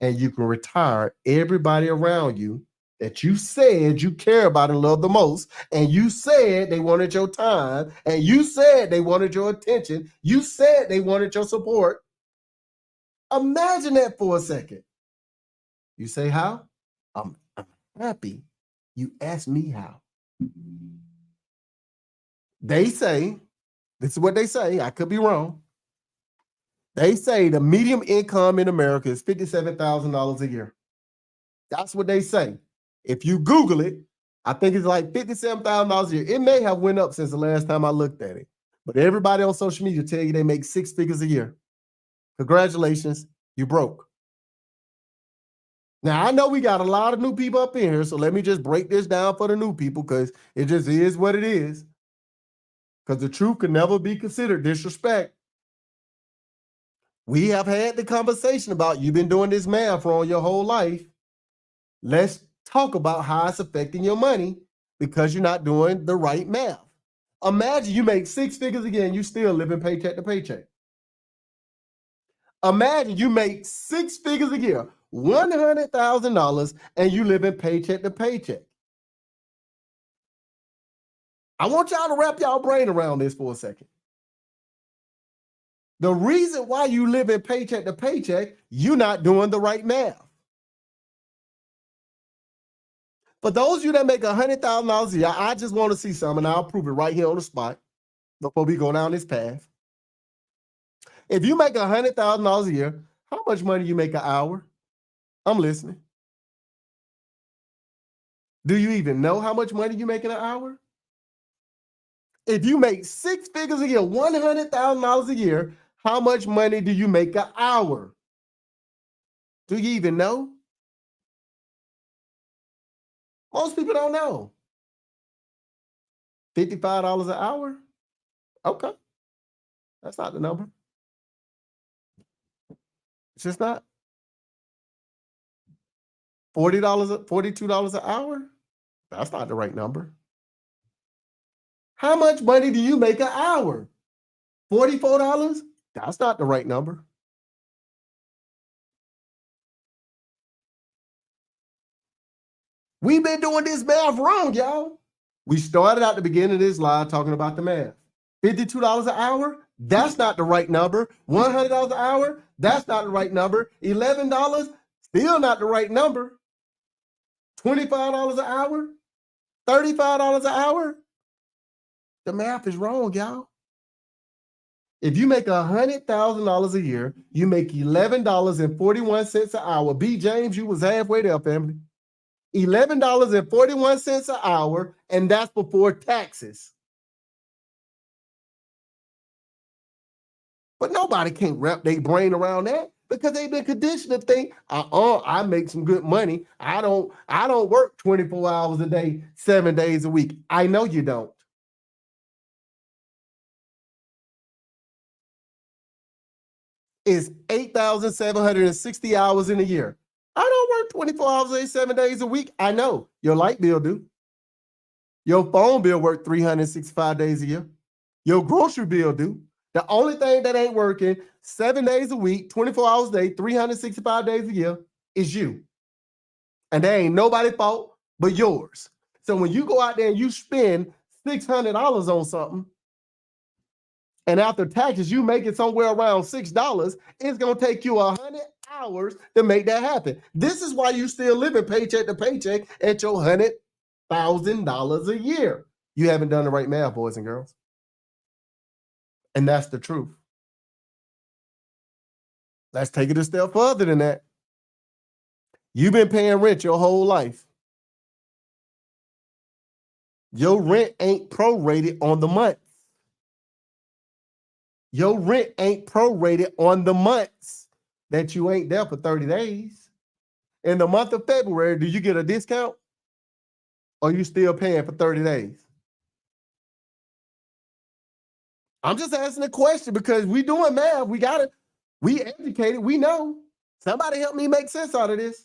And you can retire everybody around you that you said you care about and love the most, and you said they wanted your time, and you said they wanted your attention, you said they wanted your support. Imagine that for a second. You say, how? I'm happy you asked me how. They say, this is what they say, I could be wrong. They say the median income in America is $57,000 a year. That's what they say. If you Google it, I think it's like $57,000 a year. It may have went up since the last time I looked at it. But everybody on social media tell you they make 6 figures a year. Congratulations, you broke. Now, I know we got a lot of new people up in here, so let me just break this down for the new people because it just is what it is. Because the truth can never be considered disrespect. We have had the conversation about you've been doing this math for your whole life. Let's talk about how it's affecting your money because you're not doing the right math. Imagine you make 6 figures again, you still living paycheck to paycheck. Imagine you make 6 figures a year, $100,000, and you live in paycheck to paycheck. I want y'all to wrap y'all brain around this for a second. The reason why you live in paycheck to paycheck, you're not doing the right math. For those of you that make $100,000 a year, I just want to see something, and I'll prove it right here on the spot before we go down this path. If you make $100,000 a year, how much money you make an hour? I'm listening. Do you even know how much money you make in an hour? If you make 6 figures a year, $100,000 a year, how much money do you make an hour? Do you even know? Most people don't know. $55 an hour? Okay. That's not the number. It's just not. $40, $42 an hour? That's not the right number. How much money do you make an hour? $44? That's not the right number. We've been doing this math wrong, y'all. We started out the beginning of this live talking about the math. $52 an hour, that's not the right number. $100 an hour, that's not the right number. $11, still not the right number. $25 an hour, $35 an hour. The math is wrong, y'all. If you make $100,000 a year, you make $11.41 an hour. B. James, you was halfway there, family. $11.41 an hour, and that's before taxes. But nobody can wrap their brain around that because they've been conditioned to think, I make some good money. I don't work 24 hours a day, 7 days a week. I know you don't. It's 8,760 hours in a year. I don't work 24 hours a day, 7 days a week. I know. Your light bill do. Your phone bill work 365 days a year. Your grocery bill do. The only thing that ain't working 7 days a week, 24 hours a day, 365 days a year is you. And there ain't nobody's fault but yours. So when you go out there and you spend $600 on something, and after taxes, you make it somewhere around $6, it's going to take you 100 hours to make that happen. This is why you still living paycheck to paycheck at your $100,000 a year. You haven't done the right math, boys and girls. And that's the truth. Let's take it a step further than that. You've been paying rent your whole life. Your rent ain't prorated on the months. Your rent ain't prorated on the months that you ain't there for 30 days. In the month of February, do you get a discount? Or are you still paying for 30 days? I'm just asking a question because we doing math. We got it. We educated. We know. Somebody help me make sense out of this.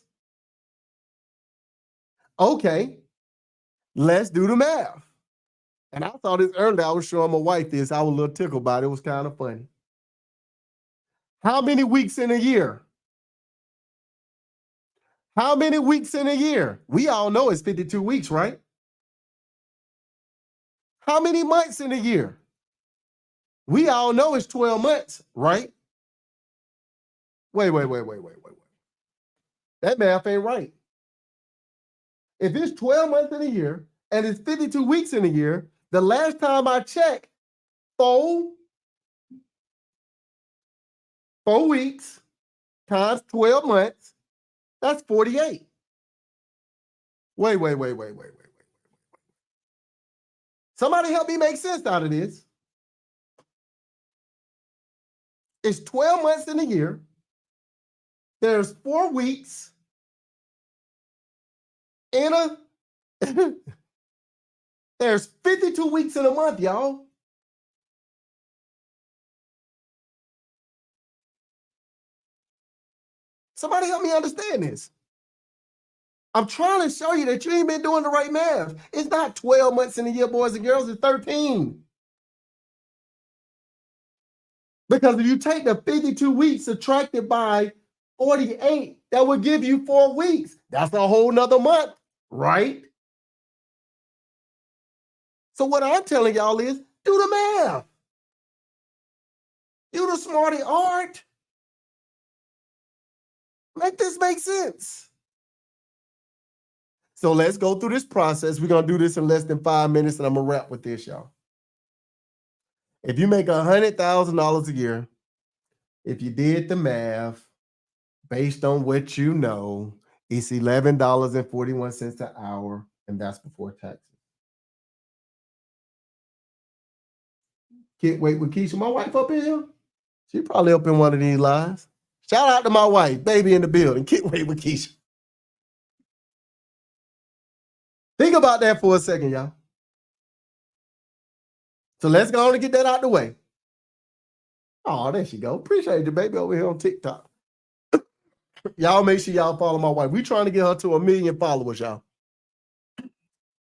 Okay, let's do the math. And I saw this earlier. I was showing my wife this. I was a little tickled by it. It was kind of funny. How many weeks in a year? How many weeks in a year? We all know it's 52 weeks, right? How many months in a year? We all know it's 12 months, right? Wait. That math ain't right. If it's 12 months in a year and it's 52 weeks in a year, the last time I checked, 4 weeks times 12 months, that's 48. Wait. Somebody help me make sense out of this. It's 12 months in a year. There's 4 weeks in a there's 52 weeks in a month, y'all. Somebody help me understand this. I'm trying to show you that you ain't been doing the right math. It's not 12 months in a year, boys and girls, it's 13. Because if you take the 52 weeks subtracted by 48, that would give you 4 weeks. That's a whole nother month, right? So what I'm telling y'all is do the math. Do the smarty art. Make this make sense. So let's go through this process. We're going to do this in less than 5 minutes, and I'm going to wrap with this, y'all. If you make $100,000 a year, if you did the math, based on what you know, it's $11.41 an hour, and that's before taxes. Can't wait with Keisha, my wife up in here. She probably up in one of these lives. Shout out to my wife, baby in the building. Can't wait with Keisha. Think about that for a second, y'all. So let's go on and get that out the way. Oh, there she go. Appreciate you, baby, over here on TikTok. Y'all make sure y'all follow my wife. We trying to get her to 1 million followers, y'all.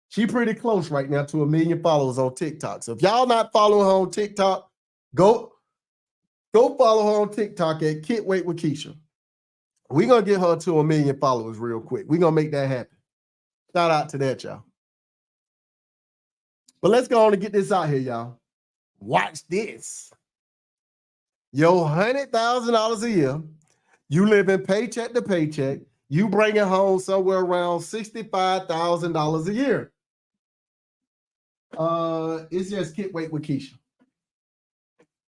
She pretty close right now to 1 million followers on TikTok. So if y'all not following her on TikTok, go follow her on TikTok at Can't Wait with Keisha. We're going to get her to 1 million followers real quick. We're going to make that happen. Shout out to that, y'all. But let's go on and get this out here, y'all. Watch this. Your $100,000 a year, you living paycheck to paycheck, you bringing home somewhere around $65,000 a year. It's just Kid Wait with Keisha.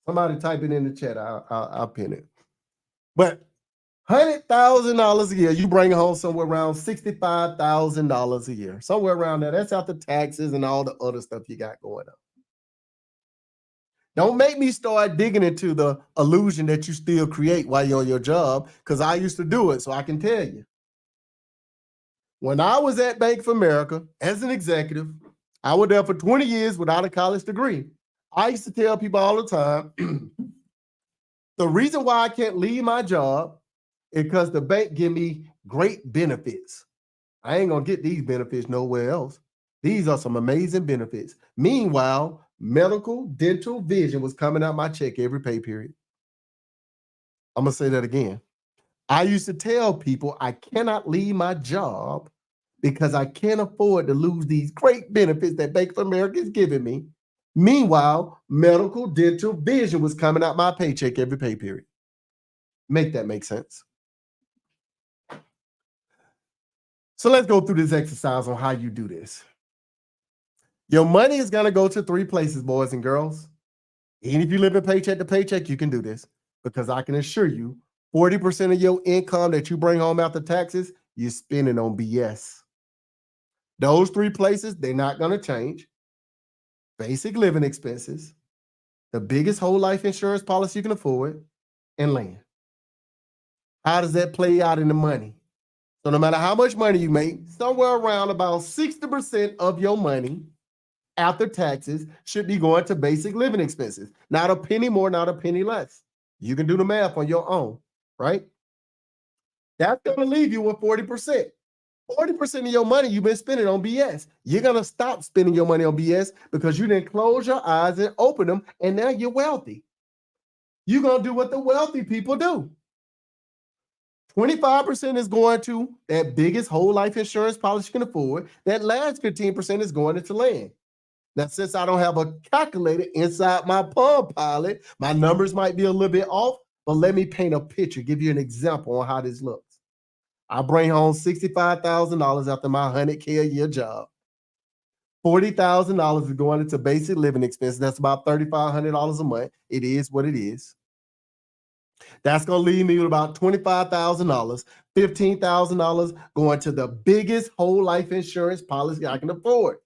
Somebody type it in the chat. I'll pin it. But $100,000 a year, you bring home somewhere around $65,000 a year, somewhere around there. That's after taxes and all the other stuff you got going on. Don't make me start digging into the illusion that you still create while you're on your job, because I used to do it, so I can tell you. When I was at Bank of America as an executive, I was there for 20 years without a college degree. I used to tell people all the time, the reason why I can't leave my job is because the bank give me great benefits. I ain't gonna get these benefits nowhere else. These are some amazing benefits. Meanwhile, medical, dental, vision was coming out my check every pay period. I'm gonna say that again. I used to tell people I cannot leave my job because I can't afford to lose these great benefits that Bank of America is giving me. Meanwhile, medical, dental, vision was coming out my paycheck every pay period. Make that make sense? So let's go through this exercise on how you do this. Your money is going to go to three places, boys and girls. Even if you live in paycheck to paycheck, you can do this, because I can assure you 40% of your income that you bring home after taxes, you're spending on BS. Those three places, they're not going to change. Basic living expenses, the biggest whole life insurance policy you can afford, and land. How does that play out in the money? So no matter how much money you make, somewhere around about 60% of your money after taxes should be going to basic living expenses. Not a penny more, not a penny less. You can do the math on your own, right? That's going to leave you with 40%. 40% of your money you've been spending on BS. You're going to stop spending your money on BS because you didn't close your eyes and open them, and now you're wealthy. You're going to do what the wealthy people do. 25% is going to that biggest whole life insurance policy you can afford. That last 15% is going into land. Now, since I don't have a calculator inside my Palm Pilot, my numbers might be a little bit off, but let me paint a picture, give you an example on how this looks. I bring home $65,000 after my $100K a year job. $40,000 is going into basic living expenses. That's about $3,500 a month. It is what it is. That's going to leave me with about $25,000, $15,000 going to the biggest whole life insurance policy I can afford.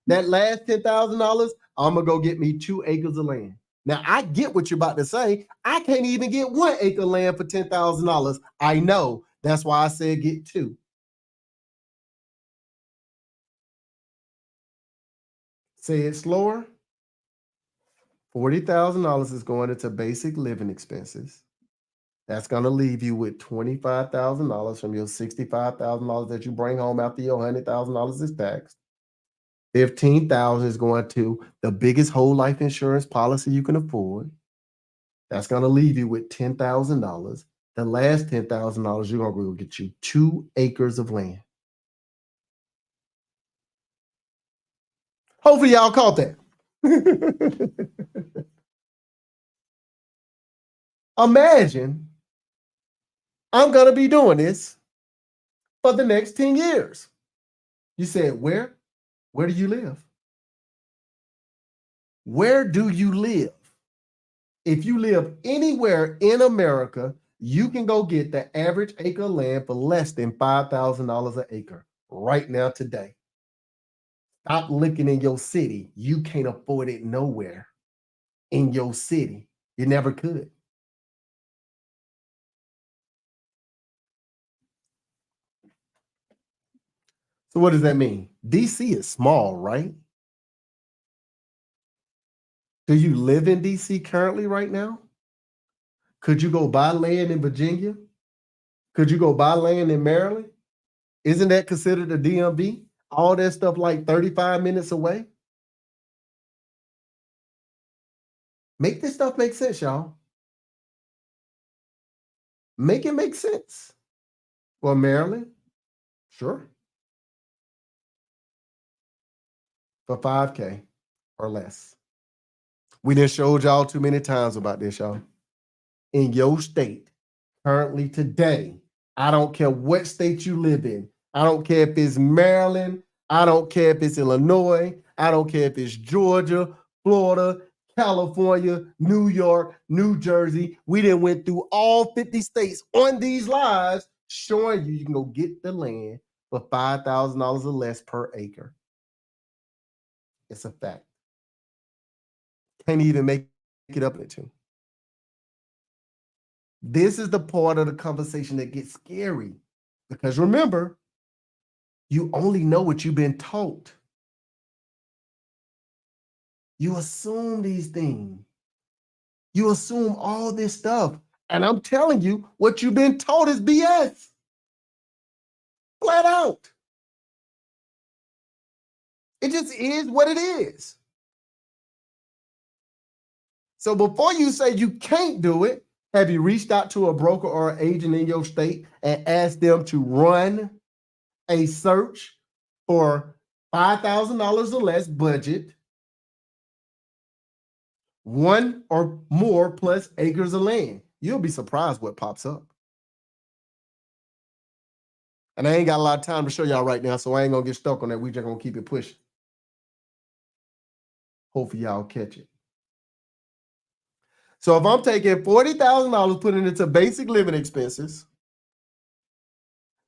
That last $10,000, I'm going to go get me 2 acres of land. Now, I get what you're about to say. I can't even get 1 acre of land for $10,000. I know. That's why I said get 2. Say it slower. $40,000 is going into basic living expenses. That's going to leave you with $25,000 from your $65,000 that you bring home after your $100,000 is taxed. $15,000 is going to the biggest whole life insurance policy you can afford. That's going to leave you with $10,000. The last $10,000, you're going to go get you 2 acres of land. Hopefully y'all caught that. Imagine I'm going to be doing this for the next 10 years. You said, where? Where do you live? Where do you live? If you live anywhere in America, you can go get the average acre of land for less than $5,000 an acre right now today. Stop looking in your city. You can't afford it nowhere in your city. You never could. So what does that mean? DC is small, right? Do you live in DC currently right now? Could you go buy land in Virginia? Could you go buy land in Maryland? Isn't that considered a DMV? All that stuff like 35 minutes away? Make this stuff make sense, y'all. Make it make sense. Well, Maryland, sure. for 5K or less. We done showed y'all too many times about this, y'all. In your state, currently today, I don't care what state you live in. I don't care if it's Maryland. I don't care if it's Illinois. I don't care if it's Georgia, Florida, California, New York, New Jersey. We done went through all 50 states on these lives showing you can go get the land for $5,000 or less per acre. It's a fact. Can't even make it up into. This is the part of the conversation that gets scary. Because remember, you only know what you've been taught. You assume these things. You assume all this stuff. And I'm telling you, what you've been taught is BS. Flat out. It just is what it is. So before you say you can't do it, have you reached out to a broker or an agent in your state and asked them to run a search for $5,000 or less budget, one or more plus acres of land? You'll be surprised what pops up. And I ain't got a lot of time to show y'all right now, so I ain't gonna get stuck on that. We just gonna keep it pushing. Hopefully y'all catch it. So if I'm taking $40,000, putting it into basic living expenses,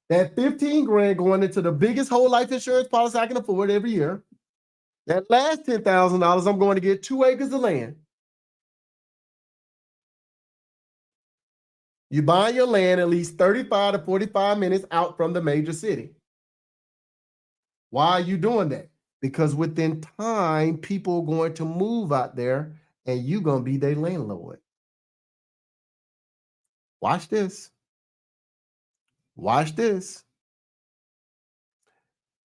that 15 grand going into the biggest whole life insurance policy I can afford every year, that last $10,000, I'm going to get 2 acres of land. You buy your land at least 35 to 45 minutes out from the major city. Why are you doing that? Because within time, people are going to move out there and you're going to be their landlord. Watch this. Watch this.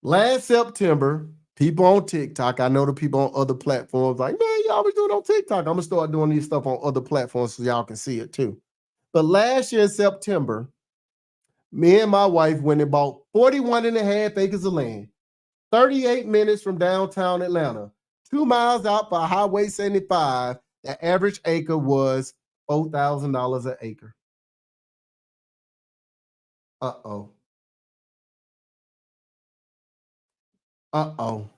Last September, people on TikTok, I know the people on other platforms like, man, you always do it on TikTok. I'm going to start doing these stuff on other platforms so y'all can see it too. But last year in September, me and my wife went and bought 41 and a half acres of land, 38 minutes from downtown Atlanta, 2 miles out by Highway 75. The average acre was $4,000 an acre. Uh-oh. Uh-oh.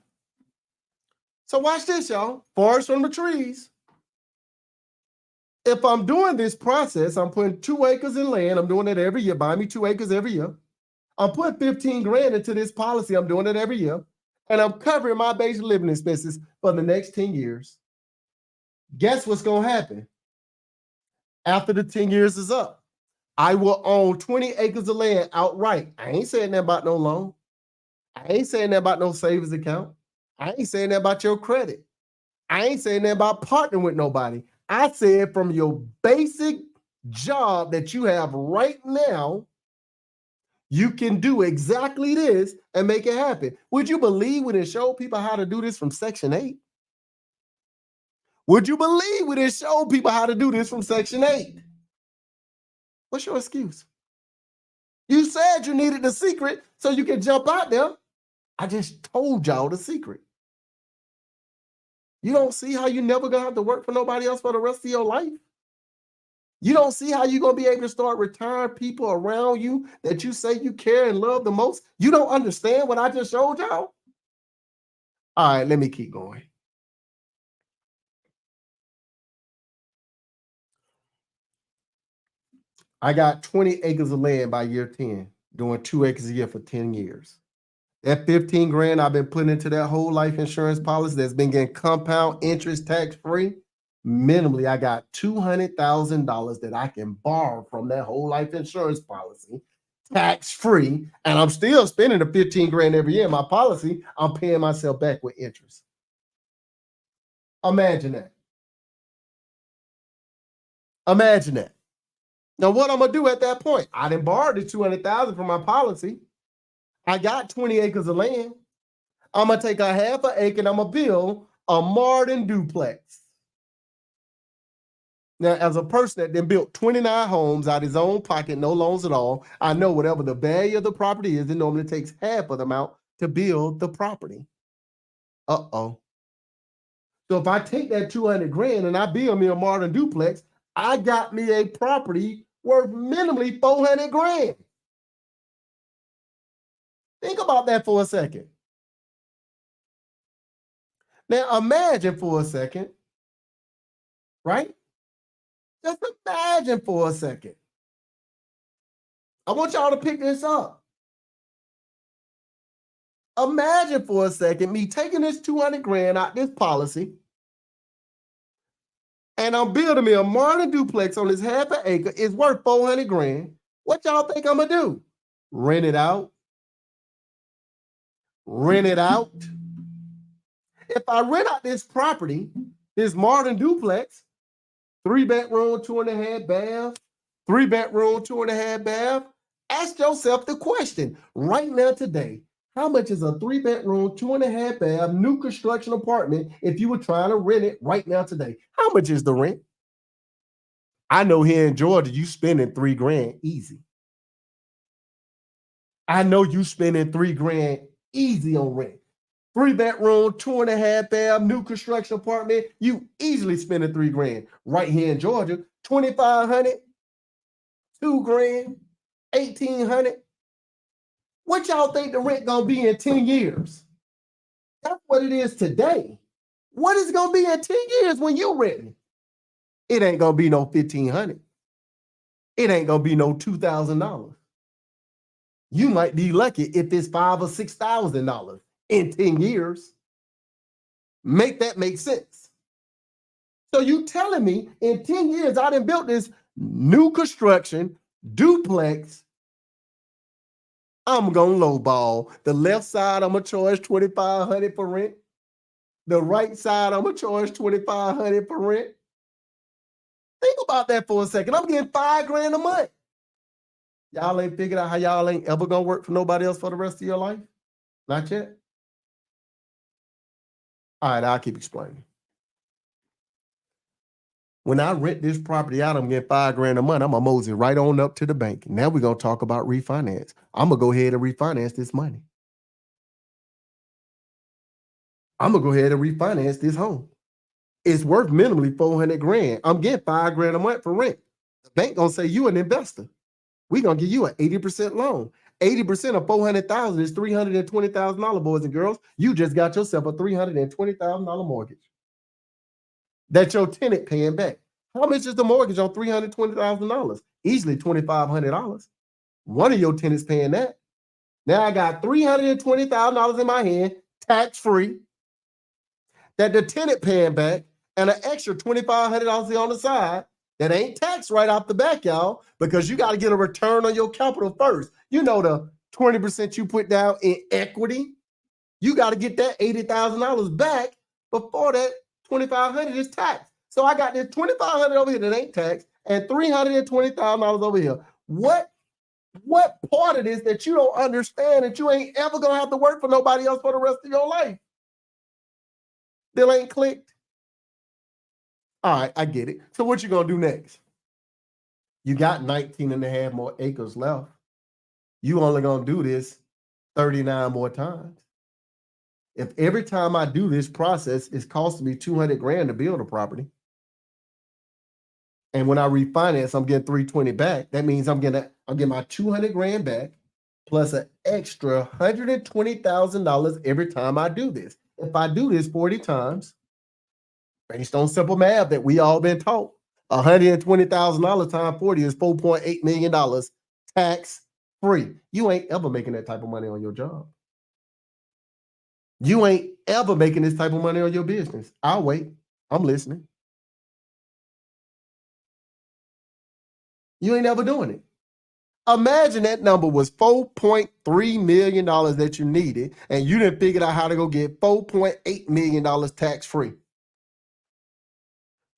So watch this, y'all. Forest from the trees. If I'm doing this process, I'm putting 2 acres in land. I'm doing it every year. Buy me 2 acres every year. I'm putting 15 grand into this policy. I'm doing it every year. And I'm covering my basic living expenses for the next 10 years. Guess what's going to happen? After the 10 years is up, I will own 20 acres of land outright. I ain't saying that about no loan. I ain't saying that about no savings account. I ain't saying that about your credit. I ain't saying that about partnering with nobody. I said from your basic job that you have right now, you can do exactly this and make it happen. Would you believe we didn't show people how to do this from Section 8? Would you believe we didn't show people how to do this from Section 8? What's your excuse? You said you needed the secret so you can jump out there. I just told y'all the secret. You don't see how you never gonna have to work for nobody else for the rest of your life? You don't see how you're gonna be able to start retiring people around you that you say you care and love the most? You don't understand what I just showed y'all? All right, let me keep going. I got 20 acres of land by year 10, doing 2 acres a year for 10 years. That 15 grand I've been putting into that whole life insurance policy that's been getting compound interest tax-free, minimally, I got $200,000 that I can borrow from that whole life insurance policy, tax-free, and I'm still spending the 15 grand every year in my policy. I'm paying myself back with interest. Imagine that. Imagine that. Now, what I'm gonna do at that point? I didn't borrow the $200,000 from my policy. I got 20 acres of land. I'm gonna take a half an acre and I'm gonna build a modern duplex. Now, as a person that then built 29 homes out of his own pocket, no loans at all, I know whatever the value of the property is, it normally takes half of the amount to build the property. Uh-oh. So if I take that 200 grand and I build me a modern duplex, I got me a property worth minimally 400 grand. Think about that for a second. Now imagine for a second, right? Just imagine for a second. I want y'all to pick this up. Imagine for a second me taking this 200 grand out this policy, and I'm building me a modern duplex on this half an acre. It's worth 400 grand. What y'all think I'm gonna do? Rent it out? Rent it out? If I rent out this property, this modern duplex, 3-bedroom, 2.5 bath, 3-bedroom, 2.5 bath, ask yourself the question right now today. How much is a 3-bedroom, 2.5 bath, new construction apartment if you were trying to rent it right now today? How much is the rent? I know here in Georgia, you spending $3 grand easy. I know you spending $3 grand easy on rent. 3-bedroom, 2.5 bath, new construction apartment, you easily spending $3 grand. Right here in Georgia, 2,500, $2 grand, 1,800. What y'all think the rent gonna be in 10 years? That's what it is today. What is it gonna be in 10 years when you renting? It ain't gonna be no 1,500. It ain't gonna be no $2,000. You might be lucky if it's $5,000 or $6,000 in 10 years. Make that make sense. So you telling me in 10 years I done built this new construction duplex, I'm gonna lowball. The left side, I'm gonna charge $2,500 for rent. The right side, I'm gonna charge $2,500 for rent. Think about that for a second. I'm getting $5 grand a month. Y'all ain't figured out how y'all ain't ever gonna work for nobody else for the rest of your life? Not yet? All right, I'll keep explaining. When I rent this property out, I'm getting $5 grand a month. I'm gonna mosey right on up to the bank. Now we're gonna talk about refinance. I'm gonna go ahead and refinance this money. I'm gonna go ahead and refinance this home. It's worth minimally 400 grand. I'm getting $5 grand a month for rent. The bank gonna say you an investor. We're gonna give you an 80% loan. 80% of 400,000 is $320,000, boys and girls. You just got yourself a $320,000 mortgage that your tenant paying back. How much is the mortgage on $320,000? Easily $2,500. One of your tenants paying that. Now I got $320,000 in my hand, tax-free, that the tenant paying back, and an extra $2,500 on the side that ain't taxed right off the back, y'all, because you got to get a return on your capital first. You know, the 20% you put down in equity, you got to get that $80,000 back before that $2,500 is taxed. So I got this $2,500 over here that ain't taxed and $320,000 over here. What part of this that you don't understand that you ain't ever gonna have to work for nobody else for the rest of your life? Still ain't clicked? All right, I get it. So what you gonna do next? You got 19 and a half more acres left. You only gonna do this 39 more times. If every time I do this process, it's costing me 200 grand to build a property, and when I refinance, I'm getting 320 back, that means I'm getting my 200 grand back plus an extra $120,000 every time I do this. If I do this 40 times, based on simple math that we all been taught, $120,000 times 40 is $4.8 million tax free. You ain't ever making that type of money on your job. You ain't ever making this type of money on your business. I'll wait. I'm listening. You ain't ever doing it. Imagine that number was $4.3 million that you needed, and you didn't figure out how to go get $4.8 million tax free.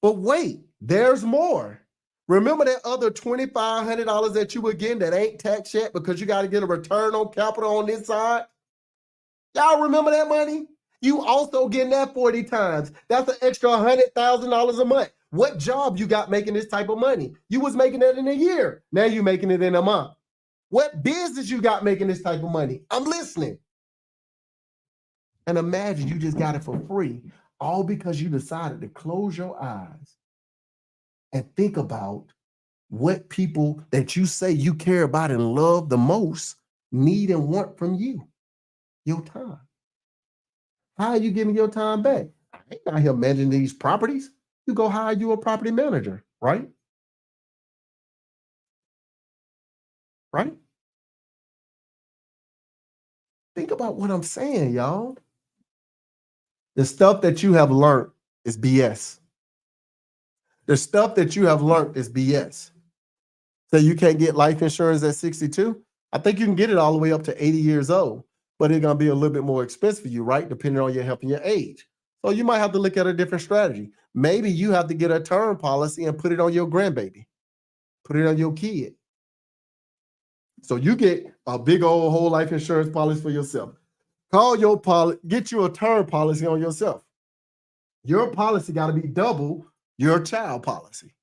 But wait, there's more. Remember that other $2,500 that you were getting that ain't taxed yet because you got to get a return on capital on this side? Y'all remember that money? You also getting that 40 times. That's an extra $100,000 a month. What job you got making this type of money? You was making that in a year. Now you making it in a month. What business you got making this type of money? I'm listening. And imagine you just got it for free, all because you decided to close your eyes and think about what people that you say you care about and love the most need and want from you, your time. How are you giving your time back? I ain't out here managing these properties. You go hire you a property manager, right? Right? Think about what I'm saying, y'all. The stuff that you have learned is BS. The stuff that you have learned is BS. So you can't get life insurance at 62? I think you can get it all the way up to 80 years old, but it's going to be a little bit more expensive for you, right? Depending on your health and your age. So you might have to look at a different strategy. Maybe you have to get a term policy and put it on your grandbaby, put it on your kid. So you get a big old whole life insurance policy for yourself. Call your policy, get you a term policy on yourself. Your policy got to be double your child policy.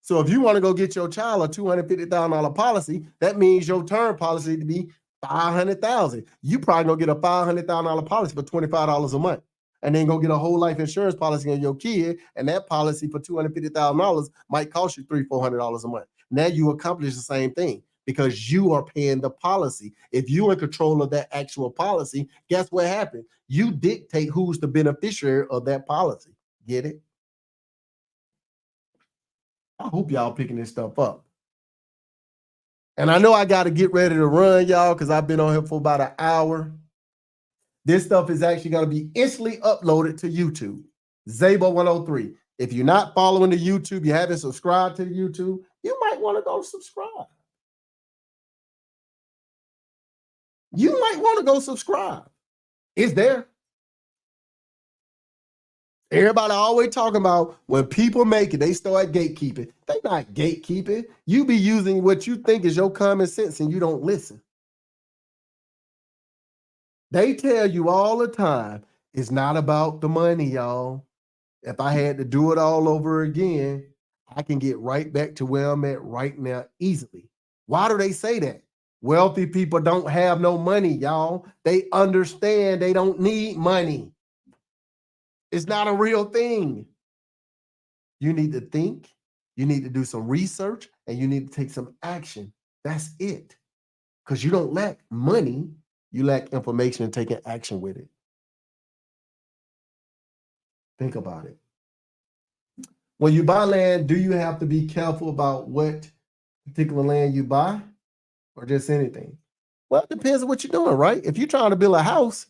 So if you want to go get your child a $250,000 policy, that means your term policy to be $500,000. You probably gonna get a $500,000 policy for $25 a month, and then go get a whole life insurance policy on your kid, and that policy for $250,000 might cost you $300-400 a month. Now you accomplish the same thing because you are paying the policy. If you're in control of that actual policy, guess what happens? You dictate who's the beneficiary of that policy. Get it? I hope y'all picking this stuff up. And I know I got to get ready to run, y'all, because I've been on here for about an hour. This stuff is actually going to be instantly uploaded to YouTube. Zabo103. If you're not following the YouTube, you haven't subscribed to the YouTube, you might want to go subscribe. You might want to go subscribe. It's there. Everybody always talking about when people make it, they start gatekeeping. They not gatekeeping. You be using what you think is your common sense and you don't listen. They tell you all the time, it's not about the money, y'all. If I had to do it all over again, I can get right back to where I'm at right now easily. Why do they say that? Wealthy people don't have no money, y'all. They understand they don't need money. It's not a real thing. You need to think, you need to do some research, and you need to take some action. That's it. Because you don't lack money, you lack information and taking action with it. Think about it. When you buy land, do you have to be careful about what particular land you buy or just anything? Well, it depends on what you're doing, right? If you're trying to build a house,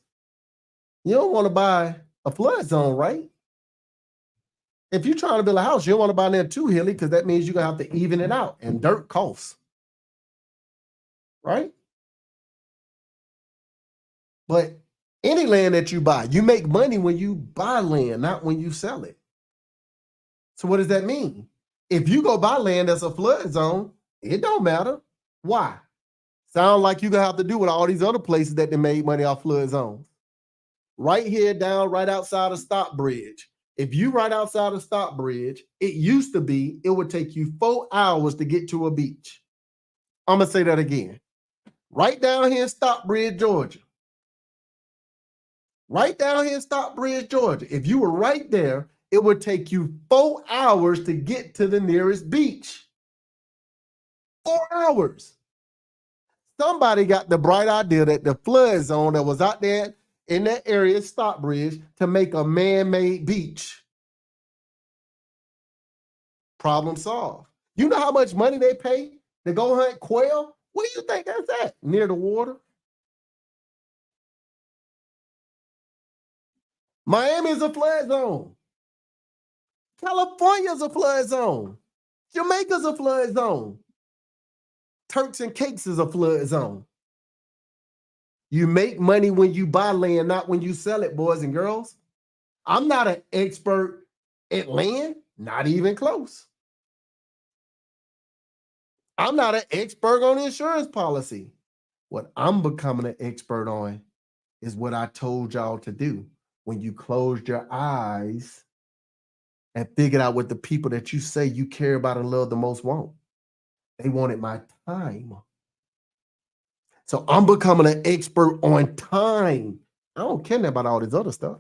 you don't want to buy a flood zone, right? If you're trying to build a house, you don't want to buy there too hilly because that means you're going to have to even it out, and dirt costs, right? But any land that you buy, you make money when you buy land, not when you sell it. So what does that mean? If you go buy land that's a flood zone, it don't matter. Why? Sound like you're going to have to do with all these other places that they made money off flood zones. Right here down, right outside of Stockbridge. If you right outside of Stockbridge, it used to be, it would take you 4 hours to get to a beach. I'm going to say that again. Right down here in Stockbridge, Georgia. Right down here in Stockbridge, Georgia. If you were right there, it would take you 4 hours to get to the nearest beach. 4 hours. Somebody got the bright idea that the flood zone that was out there in that area, Stockbridge, to make a man-made beach. Problem solved. You know how much money they pay to go hunt quail? What do you think that's at? Near the water? Miami is a flood zone. California is a flood zone. Jamaica's a flood zone. Turks and Caicos is a flood zone. You make money when you buy land, not when you sell it, boys and girls. I'm not an expert at land, not even close. I'm not an expert on insurance policy. What I'm becoming an expert on is what I told y'all to do when you closed your eyes and figured out what the people that you say you care about and love the most want. They wanted my time. So I'm becoming an expert on time. I don't care about all this other stuff.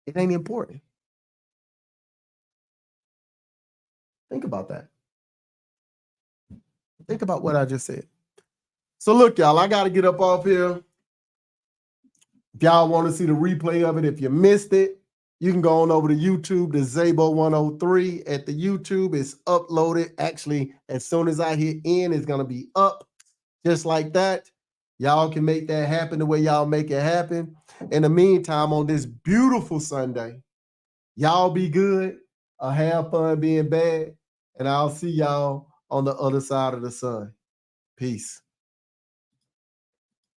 It ain't important. Think about that. Think about what I just said. So look, y'all, I got to get up off here. If y'all want to see the replay of it, if you missed it, you can go on over to YouTube, the Zabo103 at the YouTube. It's uploaded. Actually, as soon as I hit end, it's going to be up just like that. Y'all can make that happen the way y'all make it happen. In the meantime, on this beautiful Sunday, y'all be good. Have fun being bad. And I'll see y'all on the other side of the sun. Peace.